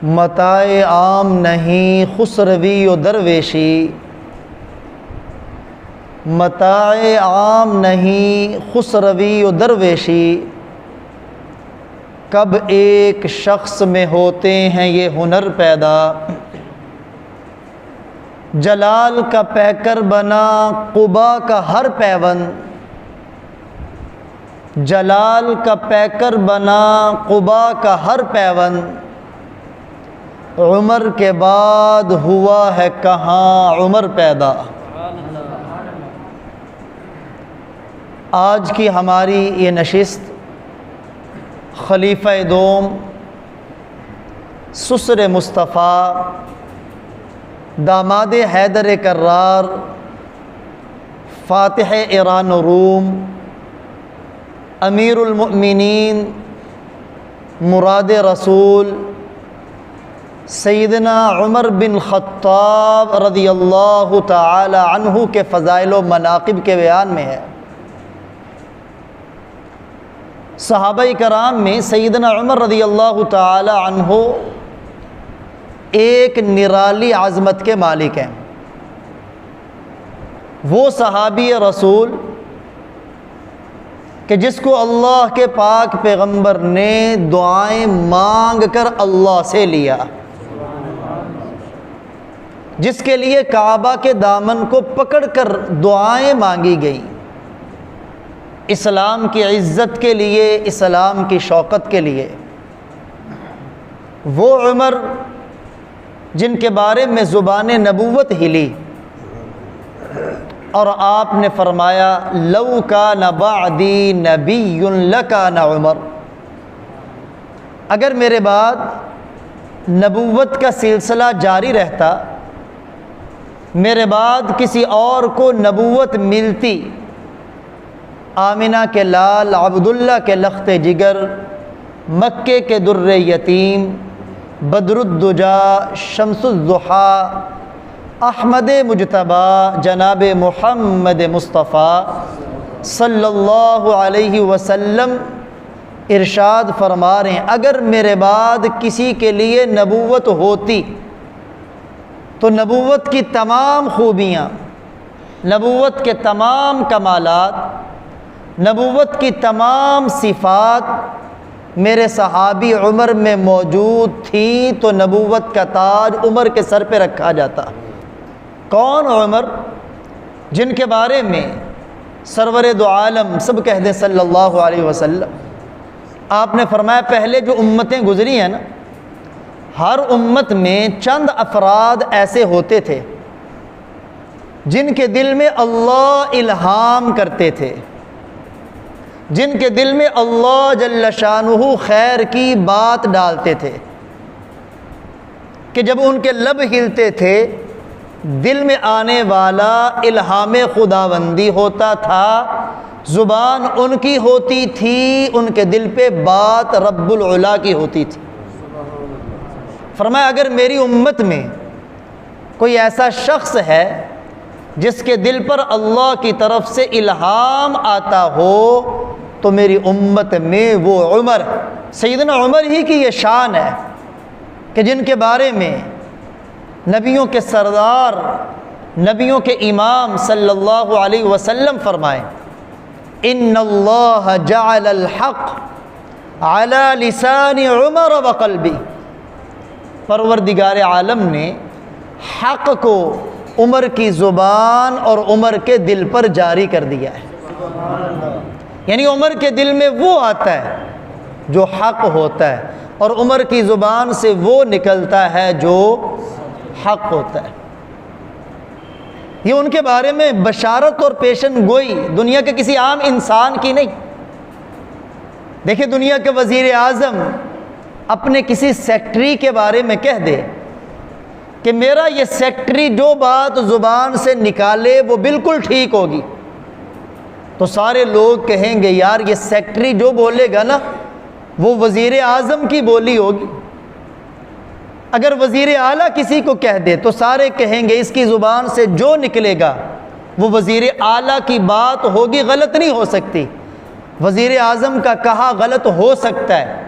متاع عام نہیں خسروی و درویشی، متاع عام نہیں خسروی و درویشی، کب ایک شخص میں ہوتے ہیں یہ ہنر پیدا، جلال کا پیکر بنا قبا کا ہر پیوند، جلال کا پیکر بنا قبا کا ہر پیوند، عمر کے بعد ہوا ہے کہاں عمر پیدا۔ آج کی ہماری یہ نشست خلیفہ دوم سسر مصطفیٰ داماد حیدر کرار فاتح ایران و روم امیر المؤمنین مراد رسول سیدنا عمر بن خطاب رضی اللہ تعالی عنہ کے فضائل و مناقب کے بیان میں ہے۔ صحابہ کرام میں سیدنا عمر رضی اللہ تعالی عنہ ایک نرالی عظمت کے مالک ہیں۔ وہ صحابی رسول کہ جس کو اللہ کے پاک پیغمبر نے دعائیں مانگ کر اللہ سے لیا، جس کے لیے کعبہ کے دامن کو پکڑ کر دعائیں مانگی گئیں، اسلام کی عزت کے لیے، اسلام کی شوقت کے لیے۔ وہ عمر جن کے بارے میں زبان نبوت ہلی اور آپ نے فرمایا لو کان بعدی نبی لکان عمر، اگر میرے بعد نبوت کا سلسلہ جاری رہتا، میرے بعد کسی اور کو نبوت ملتی، آمنہ کے لال، عبداللہ کے لخت جگر، مکے کے در یتیم، بدر الدجا، شمس الضحیٰ، احمد مجتبیٰ جناب محمد مصطفیٰ صلی اللہ علیہ وسلم ارشاد فرما رہے ہیں اگر میرے بعد کسی کے لیے نبوت ہوتی تو نبوت کی تمام خوبیاں، نبوت کے تمام کمالات، نبوت کی تمام صفات میرے صحابی عمر میں موجود تھی، تو نبوت کا تاج عمر کے سر پہ رکھا جاتا۔ کون عمر؟ جن کے بارے میں سرور دو عالم سب کہہ دیں صلی اللہ علیہ وسلم، آپ نے فرمایا پہلے جو امتیں گزری ہیں نا، ہر امت میں چند افراد ایسے ہوتے تھے جن کے دل میں اللہ الہام کرتے تھے، جن کے دل میں اللہ جل شانہ خیر کی بات ڈالتے تھے، کہ جب ان کے لب ہلتے تھے دل میں آنے والا الہام خداوندی ہوتا تھا، زبان ان کی ہوتی تھی، ان کے دل پہ بات رب العلا کی ہوتی تھی۔ فرمایا اگر میری امت میں کوئی ایسا شخص ہے جس کے دل پر اللہ کی طرف سے الہام آتا ہو تو میری امت میں وہ عمر، سیدنا عمر ہی کی یہ شان ہے کہ جن کے بارے میں نبیوں کے سردار، نبیوں کے امام صلی اللہ علیہ وسلم فرمائیں ان اللہ جعل الحق علی لسان عمر وقلبی، پروردگار عالم نے حق کو عمر کی زبان اور عمر کے دل پر جاری کر دیا ہے، یعنی عمر کے دل میں وہ آتا ہے جو حق ہوتا ہے اور عمر کی زبان سے وہ نکلتا ہے جو حق ہوتا ہے۔ یہ ان کے بارے میں بشارت اور پیشن گوئی دنیا کے کسی عام انسان کی نہیں۔ دیکھیں دنیا کے وزیر اعظم اپنے کسی سیکٹری کے بارے میں کہہ دے کہ میرا یہ سیکٹری جو بات زبان سے نکالے وہ بالکل ٹھیک ہوگی، تو سارے لوگ کہیں گے یار یہ سیکٹری جو بولے گا نا وہ وزیر اعظم کی بولی ہوگی۔ اگر وزیر اعلیٰ کسی کو کہہ دے تو سارے کہیں گے اس کی زبان سے جو نکلے گا وہ وزیر اعلیٰ کی بات ہوگی، غلط نہیں ہو سکتی۔ وزیر اعظم کا کہا غلط ہو سکتا ہے،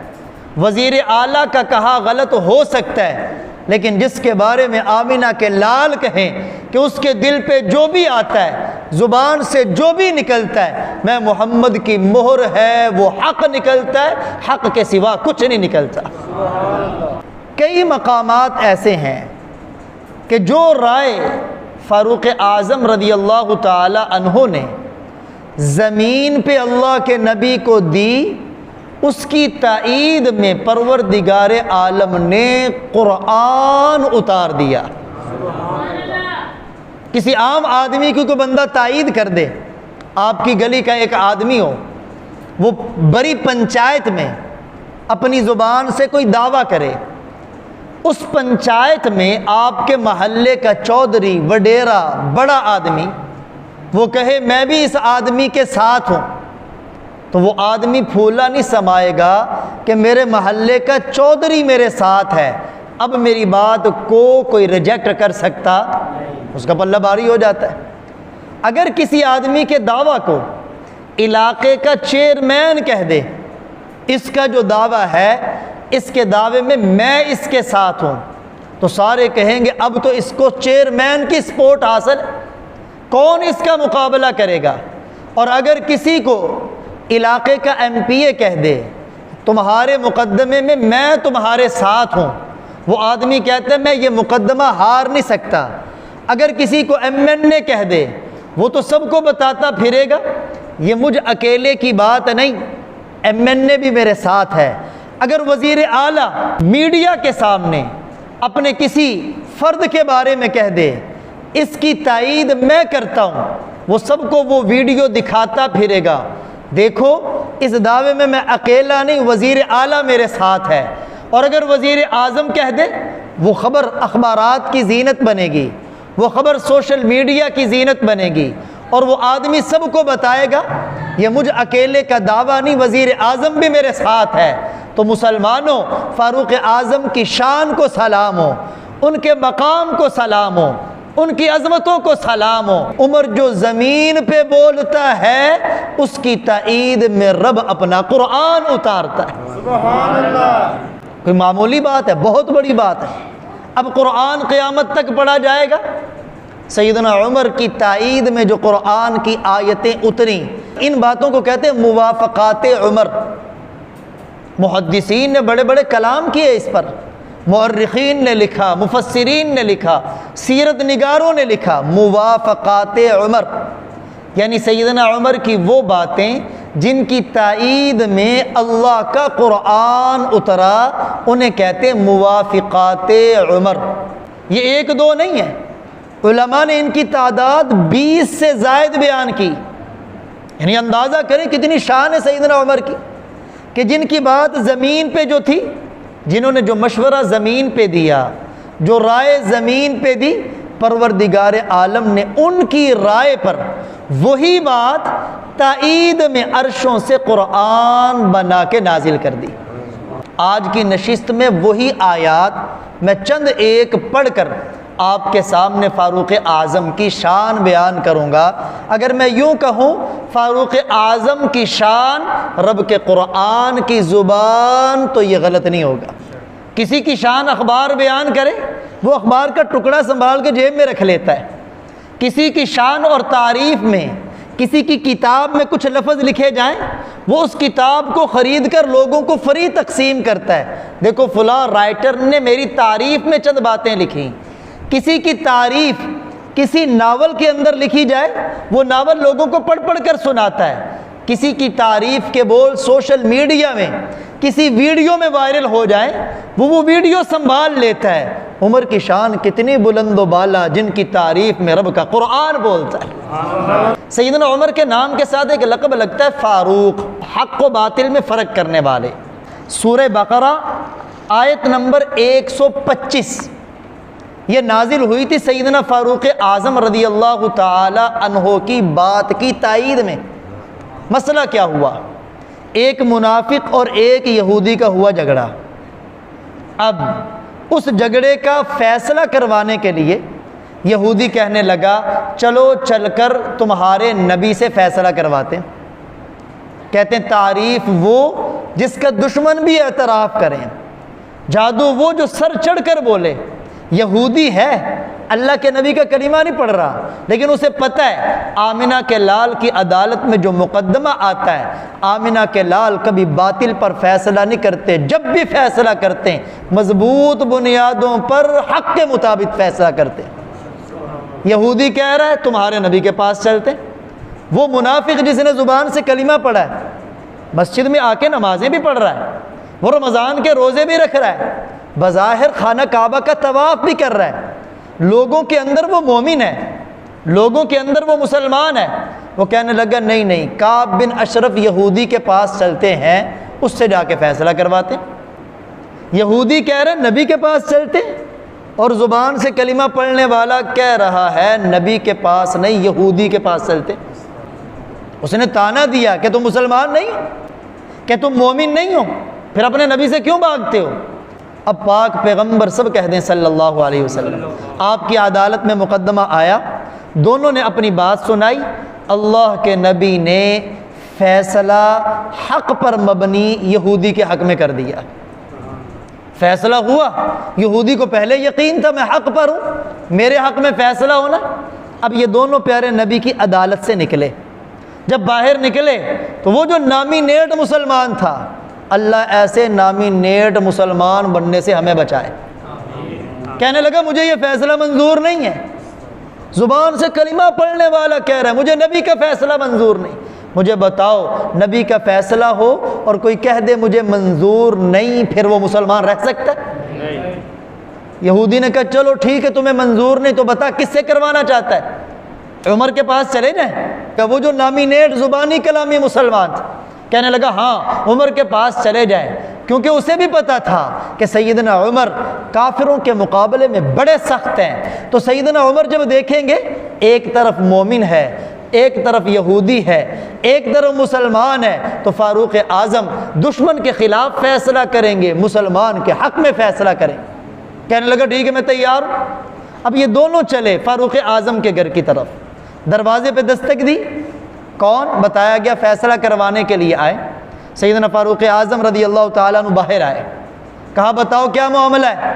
وزیر اعلیٰ کا کہا غلط ہو سکتا ہے، لیکن جس کے بارے میں آمینہ کے لال کہیں کہ اس کے دل پہ جو بھی آتا ہے، زبان سے جو بھی نکلتا ہے، میں محمد کی مہر ہے، وہ حق نکلتا ہے، حق کے سوا کچھ نہیں نکلتا۔ کئی مقامات ایسے ہیں کہ جو رائے فاروق اعظم رضی اللہ تعالی عنہ نے زمین پہ اللہ کے نبی کو دی، اس کی تائید میں پروردگار عالم نے قرآن اتار دیا۔ کسی عام آدمی کو کوئی بندہ تائید کر دے، آپ کی گلی کا ایک آدمی ہو، وہ بڑی پنچایت میں اپنی زبان سے کوئی دعویٰ کرے، اس پنچایت میں آپ کے محلے کا چودھری، وڈیرا، بڑا آدمی وہ کہے میں بھی اس آدمی کے ساتھ ہوں، تو وہ آدمی پھولا نہیں سمائے گا کہ میرے محلے کا چودھری میرے ساتھ ہے، اب میری بات کو کوئی ریجیکٹ کر سکتا، اس کا پلہ بھاری ہو جاتا ہے۔ اگر کسی آدمی کے دعویٰ کو علاقے کا چیئرمین کہہ دے، اس کا جو دعویٰ ہے اس کے دعوے میں اس کے ساتھ ہوں، تو سارے کہیں گے اب تو اس کو چیئرمین کی سپورٹ حاصل ہے، کون اس کا مقابلہ کرے گا۔ اور اگر کسی کو علاقے کا ایم پی اے کہہ دے تمہارے مقدمے میں تمہارے ساتھ ہوں، وہ آدمی کہتا ہے میں یہ مقدمہ ہار نہیں سکتا۔ اگر کسی کو ایم این اے کہہ دے، وہ تو سب کو بتاتا پھرے گا یہ مجھ اکیلے کی بات نہیں، ایم این اے بھی میرے ساتھ ہے۔ اگر وزیر اعلیٰ میڈیا کے سامنے اپنے کسی فرد کے بارے میں کہہ دے اس کی تائید میں کرتا ہوں، وہ سب کو وہ ویڈیو دکھاتا پھرے گا، دیکھو اس دعوے میں اکیلا نہیں، وزیر اعلیٰ میرے ساتھ ہے۔ اور اگر وزیر اعظم کہہ دے، وہ خبر اخبارات کی زینت بنے گی، وہ خبر سوشل میڈیا کی زینت بنے گی، اور وہ آدمی سب کو بتائے گا یہ مجھ اکیلے کا دعویٰ نہیں، وزیر اعظم بھی میرے ساتھ ہے۔ تو مسلمانوں، فاروق اعظم کی شان کو سلام ہو، ان کے مقام کو سلام ہو، ان کی عظمتوں کو سلام ہو۔ عمر جو زمین پہ بولتا ہے اس کی تائید میں رب اپنا قرآن اتارتا ہے۔ سبحان اللہ! کوئی معمولی بات ہے، بہت بڑی بات ہے۔ اب قرآن قیامت تک پڑھا جائے گا۔ سیدنا عمر کی تائید میں جو قرآن کی آیتیں اتریں، ان باتوں کو کہتے ہیں موافقات عمر۔ محدثین نے بڑے بڑے کلام کیے اس پر، مورخین نے لکھا، مفسرین نے لکھا، سیرت نگاروں نے لکھا، موافقات عمر، یعنی سیدنا عمر کی وہ باتیں جن کی تائید میں اللہ کا قرآن اترا، انہیں کہتے ہیں موافقات عمر۔ یہ ایک دو نہیں ہے، علماء نے ان کی تعداد 20 سے زائد بیان کی، یعنی اندازہ کریں کتنی شان ہے سیدنا عمر کی، کہ جن کی بات زمین پہ جو تھی، جنہوں نے جو مشورہ زمین پہ دیا، جو رائے زمین پہ دی، پروردگار عالم نے ان کی رائے پر وہی بات تائید میں عرشوں سے قرآن بنا کے نازل کر دی۔ آج کی نشست میں وہی آیات میں چند ایک پڑھ کر آپ کے سامنے فاروق اعظم کی شان بیان کروں گا۔ اگر میں یوں کہوں فاروق اعظم کی شان رب کے قرآن کی زبان، تو یہ غلط نہیں ہوگا۔ کسی کی شان اخبار بیان کرے، وہ اخبار کا ٹکڑا سنبھال کے جیب میں رکھ لیتا ہے۔ کسی کی شان اور تعریف میں کسی کی کتاب میں کچھ لفظ لکھے جائیں، وہ اس کتاب کو خرید کر لوگوں کو فری تقسیم کرتا ہے، دیکھو فلاں رائٹر نے میری تعریف میں چند باتیں لکھی۔ کسی کی تعریف کسی ناول کے اندر لکھی جائے، وہ ناول لوگوں کو پڑھ پڑھ کر سناتا ہے۔ کسی کی تعریف کے بول سوشل میڈیا میں کسی ویڈیو میں وائرل ہو جائیں، وہ ویڈیو سنبھال لیتا ہے۔ عمر کی شان کتنی بلند و بالا، جن کی تعریف میں رب کا قرآن بولتا ہے۔ سیدنا عمر کے نام کے ساتھ ایک لقب لگتا ہے فاروق، حق و باطل میں فرق کرنے والے۔ سورہ بقرہ آیت نمبر 125 یہ نازل ہوئی تھی سیدنا فاروق اعظم رضی اللہ تعالی عنہ کی بات کی تائید میں۔ مسئلہ کیا ہوا؟ ایک منافق اور ایک یہودی کا ہوا جھگڑا۔ اب اس جھگڑے کا فیصلہ کروانے کے لیے یہودی کہنے لگا چلو چل کر تمہارے نبی سے فیصلہ کرواتے ہیں۔ کہتے ہیں تعریف وہ جس کا دشمن بھی اعتراف کریں، جادو وہ جو سر چڑھ کر بولے۔ یہودی ہے، اللہ کے نبی کا کلمہ نہیں پڑھ رہا، لیکن اسے پتہ ہے آمنہ کے لال کی عدالت میں جو مقدمہ آتا ہے، آمنہ کے لال کبھی باطل پر فیصلہ نہیں کرتے، جب بھی فیصلہ کرتے ہیں مضبوط بنیادوں پر حق کے مطابق فیصلہ کرتے ہیں۔ یہودی کہہ رہا ہے تمہارے نبی کے پاس چلتے ہیں، وہ منافق جس نے زبان سے کلمہ پڑھا ہے، مسجد میں آ کے نمازیں بھی پڑھ رہا ہے، وہ رمضان کے روزے بھی رکھ رہا ہے، بظاہر خانہ کعبہ کا طواف بھی کر رہا ہے، لوگوں کے اندر وہ مومن ہے، لوگوں کے اندر وہ مسلمان ہے، وہ کہنے لگا نہیں نہیں، کعب بن اشرف یہودی کے پاس چلتے ہیں، اس سے جا کے فیصلہ کرواتے ہیں۔ یہودی کہہ رہے نبی کے پاس چلتے ہیں، اور زبان سے کلمہ پڑھنے والا کہہ رہا ہے نبی کے پاس نہیں، یہودی کے پاس چلتے۔ اس نے تانا دیا کہ تم مسلمان نہیں ہو، کہ تم مومن نہیں ہو، پھر اپنے نبی سے کیوں بھاگتے ہو؟ اب پاک پیغمبر سب کہہ دیں صلی اللہ علیہ وسلم، آپ کی عدالت میں مقدمہ آیا، دونوں نے اپنی بات سنائی، اللہ کے نبی نے فیصلہ حق پر مبنی یہودی کے حق میں کر دیا۔ فیصلہ ہوا، یہودی کو پہلے یقین تھا میں حق پر ہوں، میرے حق میں فیصلہ ہونا۔ اب یہ دونوں پیارے نبی کی عدالت سے نکلے، جب باہر نکلے تو وہ جو نامینیٹ مسلمان تھا، اللہ ایسے نامینیٹ مسلمان بننے سے ہمیں بچائے۔ کہنے لگا مجھے یہ فیصلہ منظور نہیں ہے، زبان سے کلمہ پڑھنے والا کہہ رہا ہے مجھے نبی کا فیصلہ منظور نہیں، مجھے بتاؤ نبی کا فیصلہ ہو اور کوئی کہہ دے مجھے منظور نہیں، پھر وہ مسلمان رہ سکتا ہے؟ یہودی نے کہا چلو ٹھیک ہے تمہیں منظور نہیں تو بتا کس سے کروانا چاہتا ہے؟ عمر کے پاس چلے جائیں؟ کہ وہ جو نامینیٹ زبانی کلامی مسلمان تھا کہنے لگا ہاں عمر کے پاس چلے جائیں، کیونکہ اسے بھی پتا تھا کہ سیدنا عمر کافروں کے مقابلے میں بڑے سخت ہیں، تو سیدنا عمر جب دیکھیں گے ایک طرف مومن ہے، ایک طرف یہودی ہے، ایک طرف مسلمان ہے، تو فاروق اعظم دشمن کے خلاف فیصلہ کریں گے، مسلمان کے حق میں فیصلہ کریں۔ کہنے لگا ٹھیک ہے میں تیار ہوں۔ اب یہ دونوں چلے فاروق اعظم کے گھر کی طرف، دروازے پہ دستک دی، کون؟ بتایا گیا فیصلہ کروانے کے لیے آئے۔ سیدنا فاروق اعظم رضی اللہ تعالیٰ عنہ باہر آئے، کہا بتاؤ کیا معاملہ ہے؟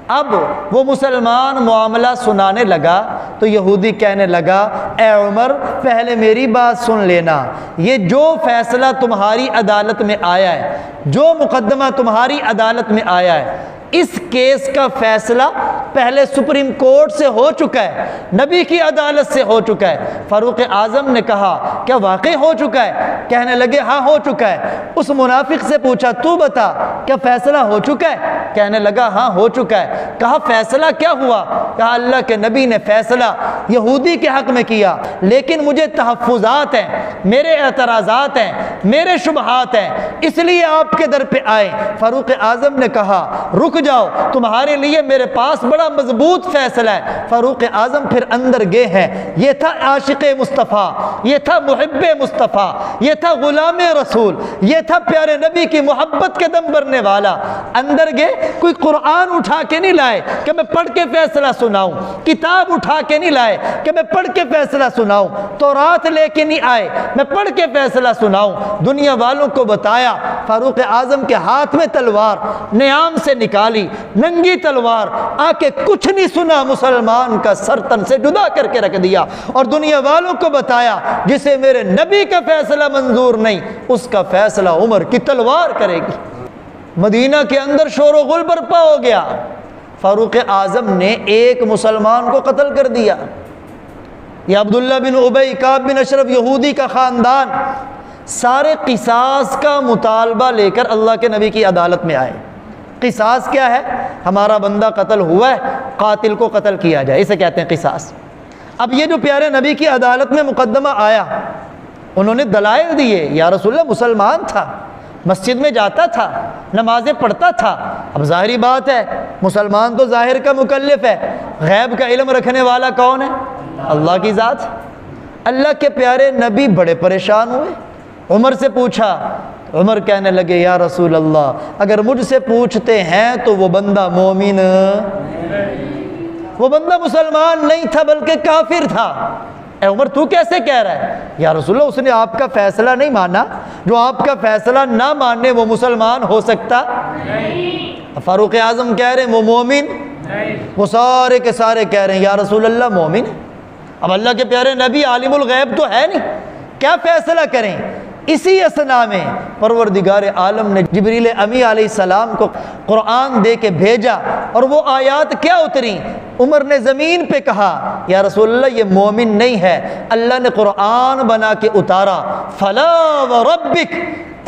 اب وہ مسلمان معاملہ سنانے لگا تو یہودی کہنے لگا اے عمر پہلے میری بات سن لینا، یہ جو فیصلہ تمہاری عدالت میں آیا ہے، جو مقدمہ تمہاری عدالت میں آیا ہے، اس کیس کا فیصلہ پہلے سپریم کورٹ سے ہو چکا ہے، نبی کی عدالت سے ہو چکا ہے۔ فاروق اعظم نے کہا کیا واقعی ہو چکا ہے؟ کہنے لگے ہاں ہو چکا ہے۔ اس منافق سے پوچھا تو بتا کیا فیصلہ ہو چکا ہے؟ کہنے لگا ہاں ہو چکا ہے۔ کہا فیصلہ کیا ہوا؟ کہا اللہ کے نبی نے فیصلہ یہودی کے حق میں کیا، لیکن مجھے تحفظات ہیں، میرے اعتراضات ہیں، میرے شبہات ہیں، اس لیے آپ کے در پہ آئے۔ فاروق اعظم نے کہا رک جاؤ، تمہارے لیے میرے پاس بڑا مضبوط فیصلہ ہے۔ فاروق اعظم پھر اندر گئے ہیں، یہ تھا عاشق مصطفیٰ، یہ تھا محب مصطفیٰ، یہ تھا غلام رسول، یہ تھا پیارے نبی کی محبت کے دم بھرنے والا۔ اندر گئے، کوئی قرآن اٹھا کے نہیں لائے کہ میں پڑھ کے فیصلہ سناؤں، کتاب اٹھا کے نہیں لائے کہ میں پڑھ کے فیصلہ سناؤں، تورات لے کے نہیں آئے میں پڑھ کے فیصلہ سناؤں۔ دنیا والوں کو بتایا فاروق اعظم کے ہاتھ میں تلوار نیام سے نکالی، ننگی تلوار، آ کے کچھ نہیں سنا، مسلمان کا سر تن سے جدا کر کے رکھ دیا، اور دنیا والوں کو بتایا جسے میرے نبی کا فیصلہ منظور نہیں اس کا فیصلہ عمر کی تلوار کرے گی۔ مدینہ کے اندر شور و غل برپا ہو گیا، فاروق اعظم نے ایک مسلمان کو قتل کر دیا۔ یہ عبداللہ بن ابی، کعب بن اشرف یہودی کا خاندان سارے قصاص کا مطالبہ لے کر اللہ کے نبی کی عدالت میں آئے۔ قصاص کیا ہے؟ ہمارا بندہ قتل ہوا ہے، قاتل کو قتل کیا جائے، اسے کہتے ہیں قصاص۔ اب یہ جو پیارے نبی کی عدالت میں مقدمہ آیا، انہوں نے دلائل دیے، یا رسول اللہ مسلمان تھا، مسجد میں جاتا تھا، نمازیں پڑھتا تھا۔ اب ظاہری بات ہے مسلمان تو ظاہر کا مکلف ہے، غیب کا علم رکھنے والا کون ہے؟ اللہ کی ذات۔ اللہ کے پیارے نبی بڑے پریشان ہوئے، عمر سے پوچھا، عمر کہنے لگے یا رسول اللہ اگر مجھ سے پوچھتے ہیں تو وہ بندہ مومن، وہ بندہ مسلمان نہیں تھا بلکہ کافر تھا۔ اے عمر تو کیسے کہہ رہا ہے؟ یا رسول اللہ اس نے آپ کا فیصلہ نہیں مانا، جو آپ کا فیصلہ نہ ماننے وہ مسلمان ہو سکتا نہیں۔ فاروق اعظم کہہ رہے ہیں وہ مومن نہیں، وہ سارے کے سارے کہہ رہے ہیں یا رسول اللہ مومن ہے۔ اب اللہ کے پیارے نبی عالم الغیب تو ہے نہیں، کیا فیصلہ کریں؟ اسی اثنا میں پروردگار عالم نے جبریل امی علیہ السلام کو قرآن دے کے بھیجا، اور وہ آیات کیا اتری؟ عمر نے زمین پہ کہا یا رسول اللہ یہ مومن نہیں ہے، اللہ نے قرآن بنا کے اتارا، فلا وربک،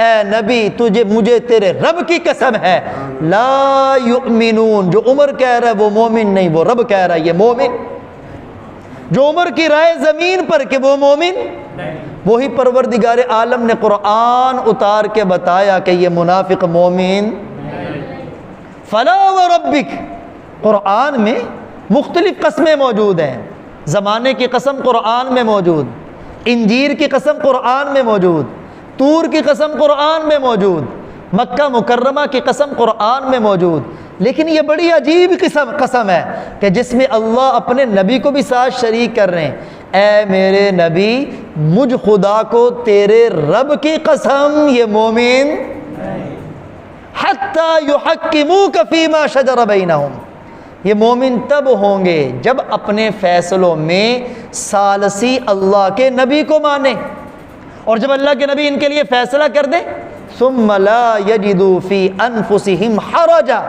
اے نبی مجھے تیرے رب کی قسم ہے، لا یؤمنون، جو عمر کہہ رہا ہے وہ مومن نہیں، وہ رب کہہ رہا ہے یہ مومن۔ جو عمر کی رائے زمین پر کہ وہ مومن، وہی پروردگار عالم نے قرآن اتار کے بتایا کہ یہ منافق مومن۔ فلا وربک، قرآن میں مختلف قسمیں موجود ہیں، زمانے کی قسم قرآن میں موجود، انجیر کی قسم قرآن میں موجود، طور کی قسم قرآن میں موجود، مکہ مکرمہ کی قسم قرآن میں موجود۔ لیکن یہ بڑی عجیب قسم ہے کہ جس میں اللہ اپنے نبی کو بھی ساتھ شریک کر رہے ہیں، اے میرے نبی مجھ خدا کو تیرے رب کی قسم یہ مومن، حتی یحکموک فیما شجر بینہم، یہ مومن تب ہوں گے جب اپنے فیصلوں میں ثالثی اللہ کے نبی کو مانیں، اور جب اللہ کے نبی ان کے لیے فیصلہ کر دیں ثم لا یجدوا فی انفسہم حرجا،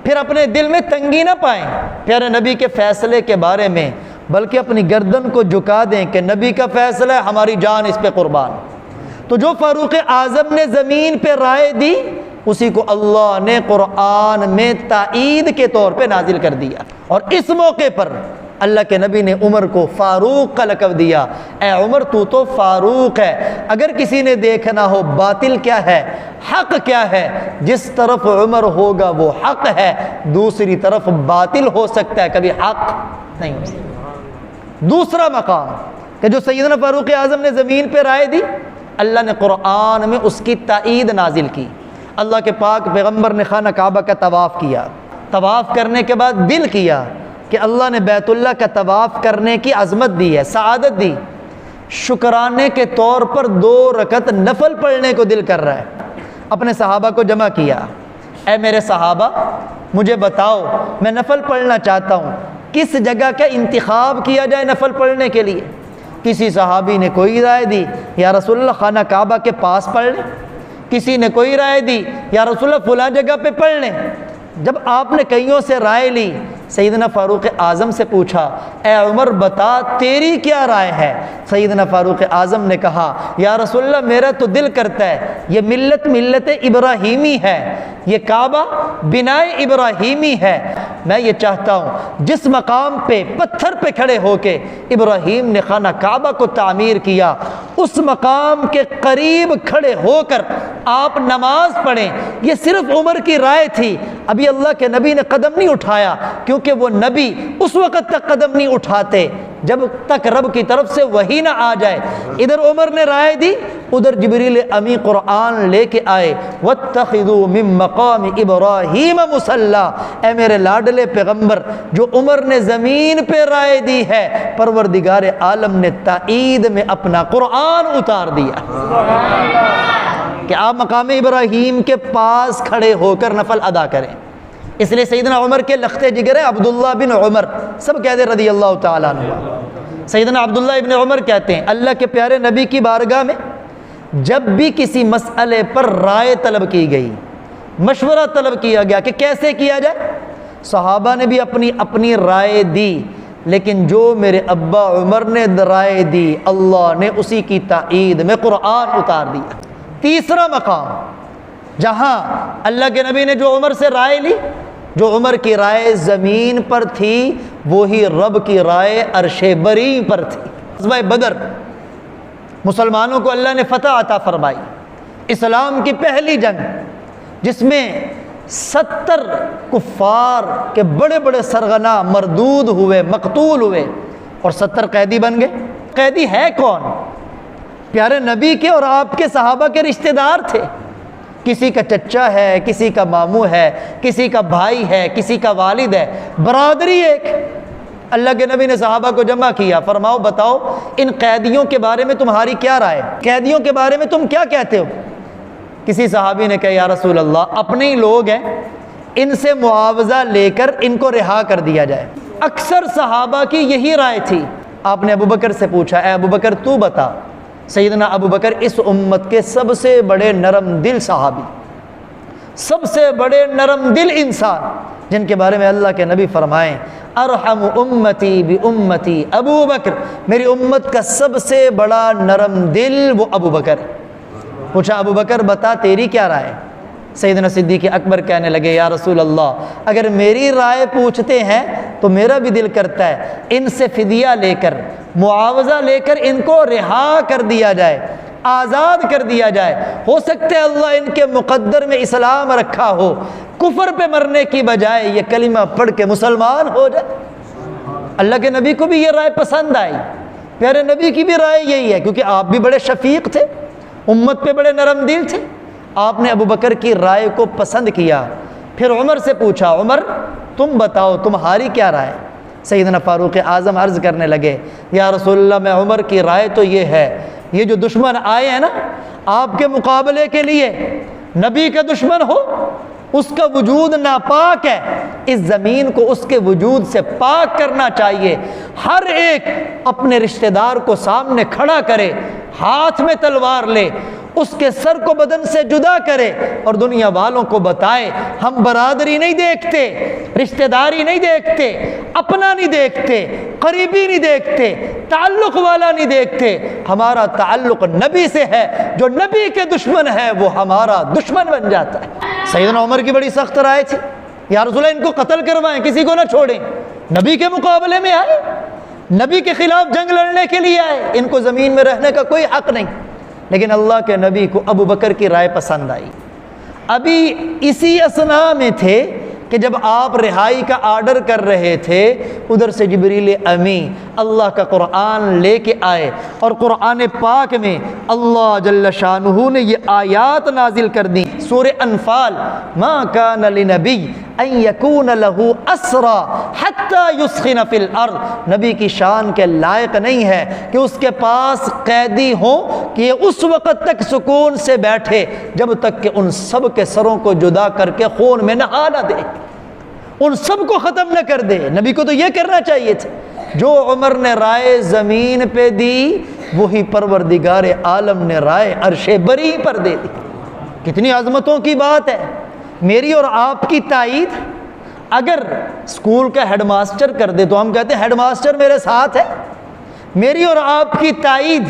پھر اپنے دل میں تنگی نہ پائیں پیارے نبی کے فیصلے کے بارے میں، بلکہ اپنی گردن کو جھکا دیں کہ نبی کا فیصلہ ہے، ہماری جان اس پہ قربان۔ تو جو فاروق اعظم نے زمین پہ رائے دی اسی کو اللہ نے قرآن میں تائید کے طور پہ نازل کر دیا، اور اس موقع پر اللہ کے نبی نے عمر کو فاروق کا لقب دیا، اے عمر تو فاروق ہے۔ اگر کسی نے دیکھنا ہو باطل کیا ہے حق کیا ہے، جس طرف عمر ہوگا وہ حق ہے، دوسری طرف باطل ہو سکتا ہے، کبھی حق نہیں ہو سکتا۔ دوسرا مقام کہ جو سیدنا فاروق اعظم نے زمین پہ رائے دی، اللہ نے قرآن میں اس کی تائید نازل کی۔ اللہ کے پاک پیغمبر نے خانہ کعبہ کا طواف کیا، طواف کرنے کے بعد دل کیا کہ اللہ نے بیت اللہ کا طواف کرنے کی عظمت دی ہے، سعادت دی، شکرانے کے طور پر 2 رکعت نفل پڑھنے کو دل کر رہا ہے۔ اپنے صحابہ کو جمع کیا، اے میرے صحابہ مجھے بتاؤ میں نفل پڑھنا چاہتا ہوں، کس جگہ کا انتخاب کیا جائے نفل پڑھنے کے لیے؟ کسی صحابی نے کوئی رائے دی یا رسول اللہ خانہ کعبہ کے پاس پڑھ لیں، کسی نے کوئی رائے دی یا رسول اللہ فلاں جگہ پہ پڑھ لیں۔ جب آپ نے کئیوں سے رائے لی، سیدنا فاروق اعظم سے پوچھا اے عمر بتا تیری کیا رائے ہے؟ سیدنا فاروق اعظم نے کہا یا رسول اللہ میرا تو دل کرتا ہے یہ ملت ابراہیمی ہے، یہ کعبہ بنائے ابراہیمی ہے، میں یہ چاہتا ہوں جس مقام پہ پتھر پہ کھڑے ہو کے ابراہیم نے خانہ کعبہ کو تعمیر کیا، اس مقام کے قریب کھڑے ہو کر آپ نماز پڑھیں۔ یہ صرف عمر کی رائے تھی، ابھی اللہ کے نبی نے قدم نہیں اٹھایا، کیونکہ وہ نبی اس وقت تک قدم نہیں اٹھاتے جب تک رب کی طرف سے وحی نہ آ جائے۔ ادھر عمر نے رائے دی، ادھر جبریل امی قرآن لے کے آئے، وَاتَّخِذُوا مِن مَّقَامِ إِبْرَاهِيمَ مُصَلَّى، اے میرے لاڈلے پیغمبر جو عمر نے زمین پہ رائے دی ہے، پروردگار عالم نے تائید میں اپنا قرآن اتار دیا کہ آپ مقام ابراہیم کے پاس کھڑے ہو کر نفل ادا کریں۔ اس لیے سیدنا عمر کے لخت جگر ہیں عبداللہ بن عمر، سب کہتے ہیں رضی اللہ تعالیٰ عنہ۔ سیدنا عبداللہ ابن عمر کہتے ہیں اللہ کے پیارے نبی کی بارگاہ میں جب بھی کسی مسئلے پر رائے طلب کی گئی، مشورہ طلب کیا گیا کہ کیسے کیا جائے، صحابہ نے بھی اپنی رائے دی، لیکن جو میرے ابا عمر نے رائے دی اللہ نے اسی کی تائید میں قرآن اتار دیا۔ تیسرا مقام جہاں اللہ کے نبی نے جو عمر سے رائے لی، جو عمر کی رائے زمین پر تھی وہی رب کی رائے عرش بری پر تھی۔ غزوہ بدر مسلمانوں کو اللہ نے فتح عطا فرمائی، اسلام کی پہلی جنگ جس میں 70 کفار کے بڑے بڑے سرغنہ مردود ہوئے، مقتول ہوئے، اور 70 قیدی بن گئے۔ قیدی ہے کون؟ پیارے نبی کے اور آپ کے صحابہ کے رشتہ دار تھے، کسی کا چچا ہے، کسی کا ماموں ہے، کسی کا بھائی ہے، کسی کا والد ہے، برادری ایک۔ اللہ کے نبی نے صحابہ کو جمع کیا، فرماؤ بتاؤ ان قیدیوں کے بارے میں تمہاری کیا رائے، قیدیوں کے بارے میں تم کیا کہتے ہو؟ کسی صحابی نے کہا یا رسول اللہ اپنے ہی لوگ ہیں، ان سے معاوضہ لے کر ان کو رہا کر دیا جائے۔ اکثر صحابہ کی یہی رائے تھی۔ آپ نے ابوبکر سے پوچھا، اے ابوبکر تو بتا۔ سیدنا ابوبکر اس امت کے سب سے بڑے نرم دل صحابی، سب سے بڑے نرم دل انسان، جن کے بارے میں اللہ کے نبی فرمائیں ارحم امتی بامتی ابو بکر، میری امت کا سب سے بڑا نرم دل وہ ابو بکر۔ پوچھا ابو بکر بتا تیری کیا رائے؟ سیدنا صدیق اکبر کہنے لگے یا رسول اللہ اگر میری رائے پوچھتے ہیں تو میرا بھی دل کرتا ہے ان سے فدیہ لے کر، معاوضہ لے کر ان کو رہا کر دیا جائے، آزاد کر دیا جائے۔ ہو سکتا ہے اللہ ان کے مقدر میں اسلام رکھا ہو، کفر پہ مرنے کی بجائے یہ کلمہ پڑھ کے مسلمان ہو جائے۔ اللہ کے نبی کو بھی یہ رائے پسند آئی، پیارے نبی کی بھی رائے یہی ہے، کیونکہ آپ بھی بڑے شفیق تھے، امت پہ بڑے نرم دل تھے۔ آپ نے ابو بکر کی رائے کو پسند کیا۔ پھر عمر سے پوچھا عمر تم بتاؤ تمہاری کیا رائے؟ سیدنا فاروق اعظم عرض کرنے لگے یا رسول اللہ میں عمر کی رائے تو یہ ہے، یہ جو دشمن آئے ہیں نا آپ کے مقابلے کے لیے، نبی کا دشمن ہو اس کا وجود ناپاک ہے، اس زمین کو اس کے وجود سے پاک کرنا چاہیے۔ ہر ایک اپنے رشتہ دار کو سامنے کھڑا کرے، ہاتھ میں تلوار لے، اس کے سر کو بدن سے جدا کرے اور دنیا والوں کو بتائے ہم برادری نہیں دیکھتے، رشتہ داری نہیں دیکھتے، اپنا نہیں دیکھتے، قریبی نہیں دیکھتے، تعلق والا نہیں دیکھتے، ہمارا تعلق نبی سے ہے، جو نبی کے دشمن ہے وہ ہمارا دشمن بن جاتا ہے۔ سیدنا عمر کی بڑی سخت رائے تھی، یا رسول اللہ ان کو قتل کروائیں، کسی کو نہ چھوڑیں، نبی کے مقابلے میں آئے، نبی کے خلاف جنگ لڑنے کے لیے آئے، ان کو زمین میں رہنے کا کوئی حق نہیں۔ لیکن اللہ کے نبی کو ابو بکر کی رائے پسند آئی۔ ابھی اسی اثناء میں تھے کہ جب آپ رہائی کا آرڈر کر رہے تھے، ادھر سے جبریل امی اللہ کا قرآن لے کے آئے، اور قرآن پاک میں اللہ جل شانہ نے یہ آیات نازل کر دی۔ سورہ انفال ما کان لنبی ان یکون لہ اسری حتی یسخن فی الارض، نبی کی شان کے لائق نہیں ہے کہ اس کے پاس قیدی ہوں کہ یہ اس وقت تک سکون سے بیٹھے جب تک کہ ان سب کے سروں کو جدا کر کے خون میں نہا نہ دے، ان سب کو ختم نہ کر دے۔ نبی کو تو یہ کرنا چاہیے تھا۔ جو عمر نے رائے زمین پہ دی وہی پروردگار عالم نے رائے عرش بری پر دے دی۔ کتنی عظمتوں کی بات ہے۔ میری اور آپ کی تائید اگر اسکول کا ہیڈ ماسٹر کر دے تو ہم کہتے ہیں ہیڈ ماسٹر میرے ساتھ ہے۔ میری اور آپ کی تائید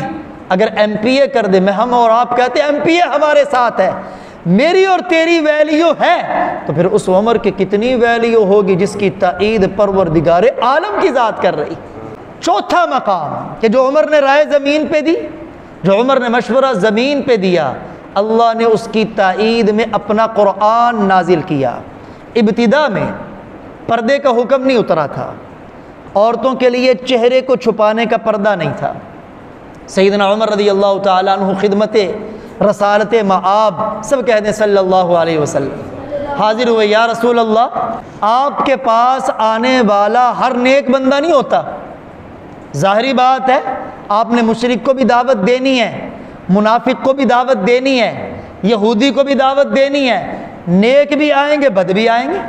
اگر ایم پی اے کر دے، میں ہم اور آپ کہتے ہیں ایم پی اے ہمارے ساتھ ہے۔ میری اور تیری ویلیو ہے تو پھر اس عمر کی کتنی ویلیو ہوگی جس کی تائید پروردگار عالم کی ذات کر رہی۔ چوتھا مقام کہ جو عمر نے رائے زمین پہ دی، جو عمر نے مشورہ زمین پہ دیا، اللہ نے اس کی تائید میں اپنا قرآن نازل کیا۔ ابتدا میں پردے کا حکم نہیں اترا تھا، عورتوں کے لیے چہرے کو چھپانے کا پردہ نہیں تھا۔ سیدنا عمر رضی اللہ تعالیٰ عنہ خدمت رسالت مآب سب کہتے ہیں صلی اللہ علیہ وسلم، حاضر ہوئے یا رسول اللہ آپ کے پاس آنے والا ہر نیک بندہ نہیں ہوتا۔ ظاہری بات ہے آپ نے مشرک کو بھی دعوت دینی ہے، منافق کو بھی دعوت دینی ہے، یہودی کو بھی دعوت دینی ہے، نیک بھی آئیں گے بد بھی آئیں گے۔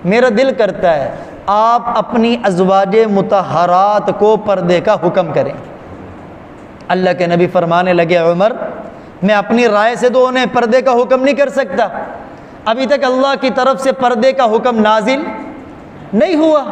میرا دل کرتا ہے آپ اپنی ازواج مطہرات کو پردے کا حکم کریں۔ اللہ کے نبی فرمانے لگے عمر میں اپنی رائے سے تو انہیں پردے کا حکم نہیں کر سکتا، ابھی تک اللہ کی طرف سے پردے کا حکم نازل نہیں ہوا۔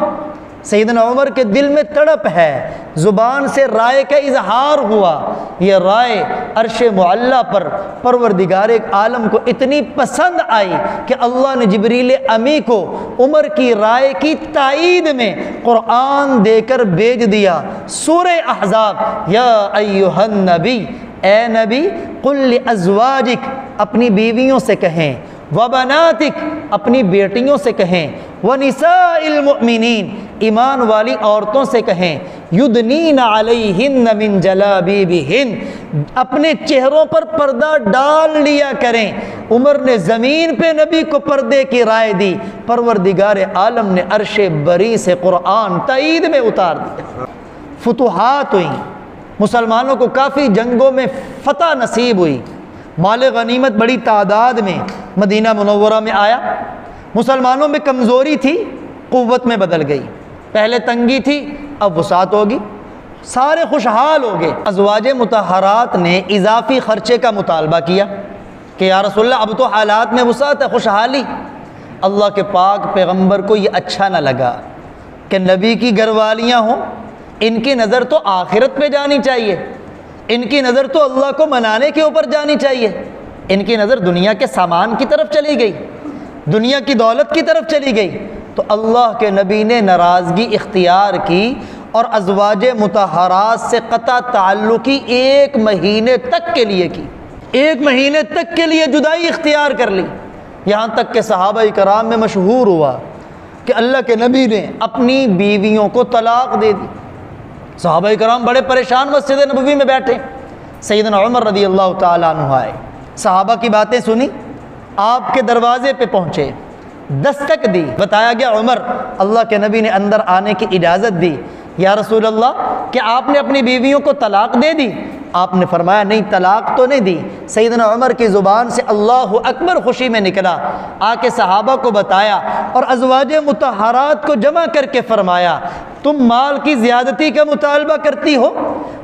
سیدنا عمر کے دل میں تڑپ ہے، زبان سے رائے کا اظہار ہوا، یہ رائے عرش معلی پر پروردگار عالم کو اتنی پسند آئی کہ اللہ نے جبریل امی کو عمر کی رائے کی تائید میں قرآن دے کر بھیج دیا۔ سورہ احزاب یا ایھا النبی، اے نبی قل لازواجک اپنی بیویوں سے کہیں، وبناتک اپنی بیٹیوں سے کہیں، ونساء المؤمنین ایمان والی عورتوں سے کہیں یدنین علیہن من جلابیبہن، اپنے چہروں پر پردہ ڈال لیا کریں۔ عمر نے زمین پہ نبی کو پردے کی رائے دی، پروردگار عالم نے عرش بری سے قرآن تائید میں اتار دیا۔ فتوحات ہوئیں، مسلمانوں کو کافی جنگوں میں فتح نصیب ہوئی، مال غنیمت بڑی تعداد میں مدینہ منورہ میں آیا۔ مسلمانوں میں کمزوری تھی، قوت میں بدل گئی، پہلے تنگی تھی اب وسعت ہوگی، سارے خوشحال ہو گئے۔ ازواج مطہرات نے اضافی خرچے کا مطالبہ کیا کہ یا رسول اللہ اب تو حالات میں وسعت ہے، خوشحالی۔ اللہ کے پاک پیغمبر کو یہ اچھا نہ لگا کہ نبی کی گھر والیاں ہوں، ان کی نظر تو آخرت پہ جانی چاہیے، ان کی نظر تو اللہ کو منانے کے اوپر جانی چاہیے، ان کی نظر دنیا کے سامان کی طرف چلی گئی، دنیا کی دولت کی طرف چلی گئی۔ تو اللہ کے نبی نے ناراضگی اختیار کی اور ازواج مطہرات سے قطع تعلقی 1 مہینے تک کے لیے کی، 1 مہینے تک کے لیے جدائی اختیار کر لی۔ یہاں تک کہ صحابہ کرام میں مشہور ہوا کہ اللہ کے نبی نے اپنی بیویوں کو طلاق دے دی۔ صحابہ کرام بڑے پریشان مسجد نبوی میں بیٹھے، سیدنا عمر رضی اللہ تعالیٰ عنہ آئے، صحابہ کی باتیں سنی، آپ کے دروازے پہ پہنچے، دستک دی، بتایا گیا عمر، اللہ کے نبی نے اندر آنے کی اجازت دی۔ یا رسول اللہ کیا آپ نے اپنی بیویوں کو طلاق دے دی؟ آپ نے فرمایا نہیں، طلاق تو نہیں دی۔ سیدنا عمر کی زبان سے اللہ اکبر خوشی میں نکلا، آ کے صحابہ کو بتایا اور ازواج مطہرات کو جمع کر کے فرمایا تم مال کی زیادتی کا مطالبہ کرتی ہو،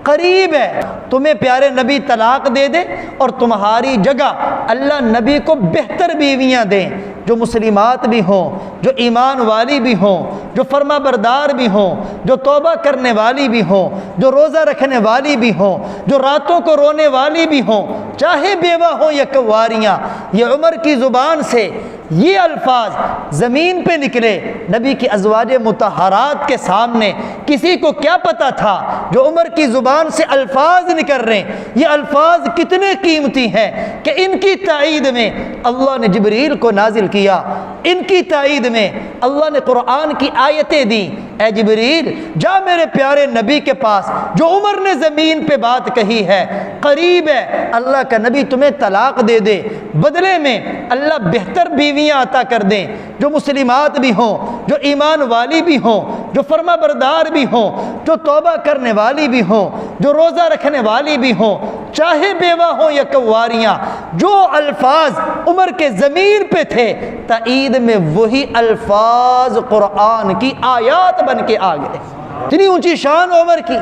قریب ہے تمہیں پیارے نبی طلاق دے دے اور تمہاری جگہ اللہ نبی کو بہتر بیویاں دیں، جو مسلمات بھی ہوں، جو ایمان والی بھی ہوں، جو فرما بردار بھی ہوں، جو توبہ کرنے والی بھی ہوں، جو روزہ رکھنے والی بھی ہوں، جو راتوں کو رونے والی بھی ہوں، چاہے بیوہ ہوں یا کنواریاں۔ یہ عمر کی زبان سے یہ الفاظ زمین پہ نکلے، نبی کی ازواج مطہرات کے سامنے کسی کو کیا پتا تھا جو عمر کی زبان سے الفاظ نکل رہے ہیں یہ الفاظ کتنے قیمتی ہیں کہ ان کی تائید میں اللہ نے جبریل کو نازل کیا، ان کی تائید میں اللہ نے قرآن کی آیتیں دی۔ اے جبریل جا میرے پیارے نبی کے پاس، جو عمر نے زمین پہ بات کہی ہے قریب ہے، اللہ کا نبی تمہیں طلاق دے دے، بدلے میں اللہ بہتر بیویاں عطا کر دیں، جو مسلمات بھی ہوں، جو ایمان والی بھی ہوں، جو فرما بردار بھی ہوں، جو توبہ کرنے والی بھی ہوں، جو روزہ رکھنے والی بھی ہوں، چاہے بیوہ ہوں یا کنواریاں۔ جو الفاظ عمر کے زمین پہ تھے، تائید میں وہی الفاظ قرآن کی آیات بن کے آ گئے۔ اتنی اونچی شان عمر کی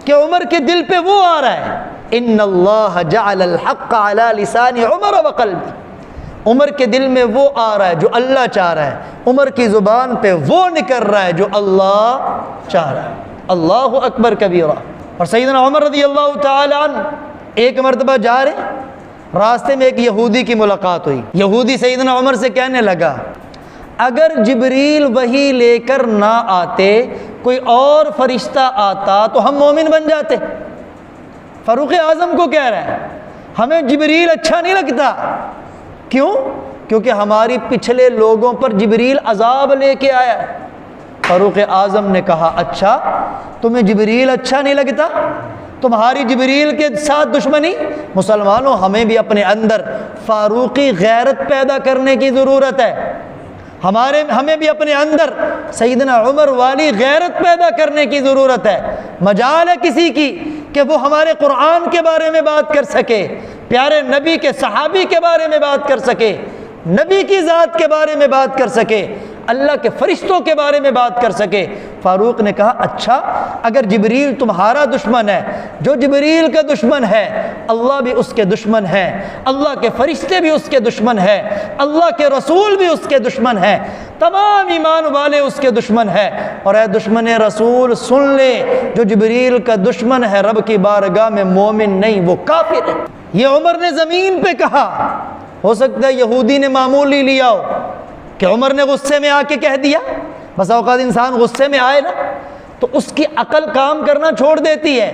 کہ عمر کے دل پہ وہ آ رہا ہے، ان اللہ جعل الحق علی لسان عمر وقلبی، عمر کے دل میں وہ آ رہا ہے جو اللہ چاہ رہا ہے، عمر کی زبان پہ وہ نکل رہا ہے جو اللہ چاہ رہا ہے۔ اللہ اکبر کبیرہ۔ اور سیدنا عمر رضی اللہ تعالیٰ عنہ ایک مرتبہ جا رہے، راستے میں ایک یہودی کی ملاقات ہوئی۔ یہودی سیدنا عمر سے کہنے لگا اگر جبریل وحی لے کر نہ آتے، کوئی اور فرشتہ آتا تو ہم مومن بن جاتے۔ فاروق اعظم کو کہہ رہا ہے ہمیں جبریل اچھا نہیں لگتا۔ کیوں؟ کیونکہ ہماری پچھلے لوگوں پر جبریل عذاب لے کے آیا۔ فاروق اعظم نے کہا اچھا تمہیں جبریل اچھا نہیں لگتا، تمہاری جبریل کے ساتھ دشمنی؟ مسلمانوں ہمیں بھی اپنے اندر فاروقی غیرت پیدا کرنے کی ضرورت ہے، ہمیں بھی اپنے اندر سیدنا عمر والی غیرت پیدا کرنے کی ضرورت ہے۔ مجال ہے کسی کی کہ وہ ہمارے قرآن کے بارے میں بات کر سکے، پیارے نبی کے صحابی کے بارے میں بات کر سکے، نبی کی ذات کے بارے میں بات کر سکے، اللہ کے فرشتوں کے بارے میں بات کر سکے۔ فاروق نے کہا اچھا اگر جبریل تمہارا دشمن ہے، جو جبریل کا دشمن ہے اللہ بھی اس کے دشمن ہے، اللہ کے فرشتے بھی اس کے دشمن ہے، اللہ کے رسول بھی اس کے دشمن ہے، تمام ایمان والے اس کے دشمن ہے۔ اور اے دشمن رسول سن لے، جو جبریل کا دشمن ہے رب کی بارگاہ میں مومن نہیں، وہ کافر ہے۔ یہ عمر نے زمین پہ کہا، ہو سکتا ہے یہودی نے معمولی لیا ہو کہ عمر نے غصے میں آ کے کہہ دیا۔ بس اوقات انسان غصے میں آئے نا تو اس کی عقل کام کرنا چھوڑ دیتی ہے،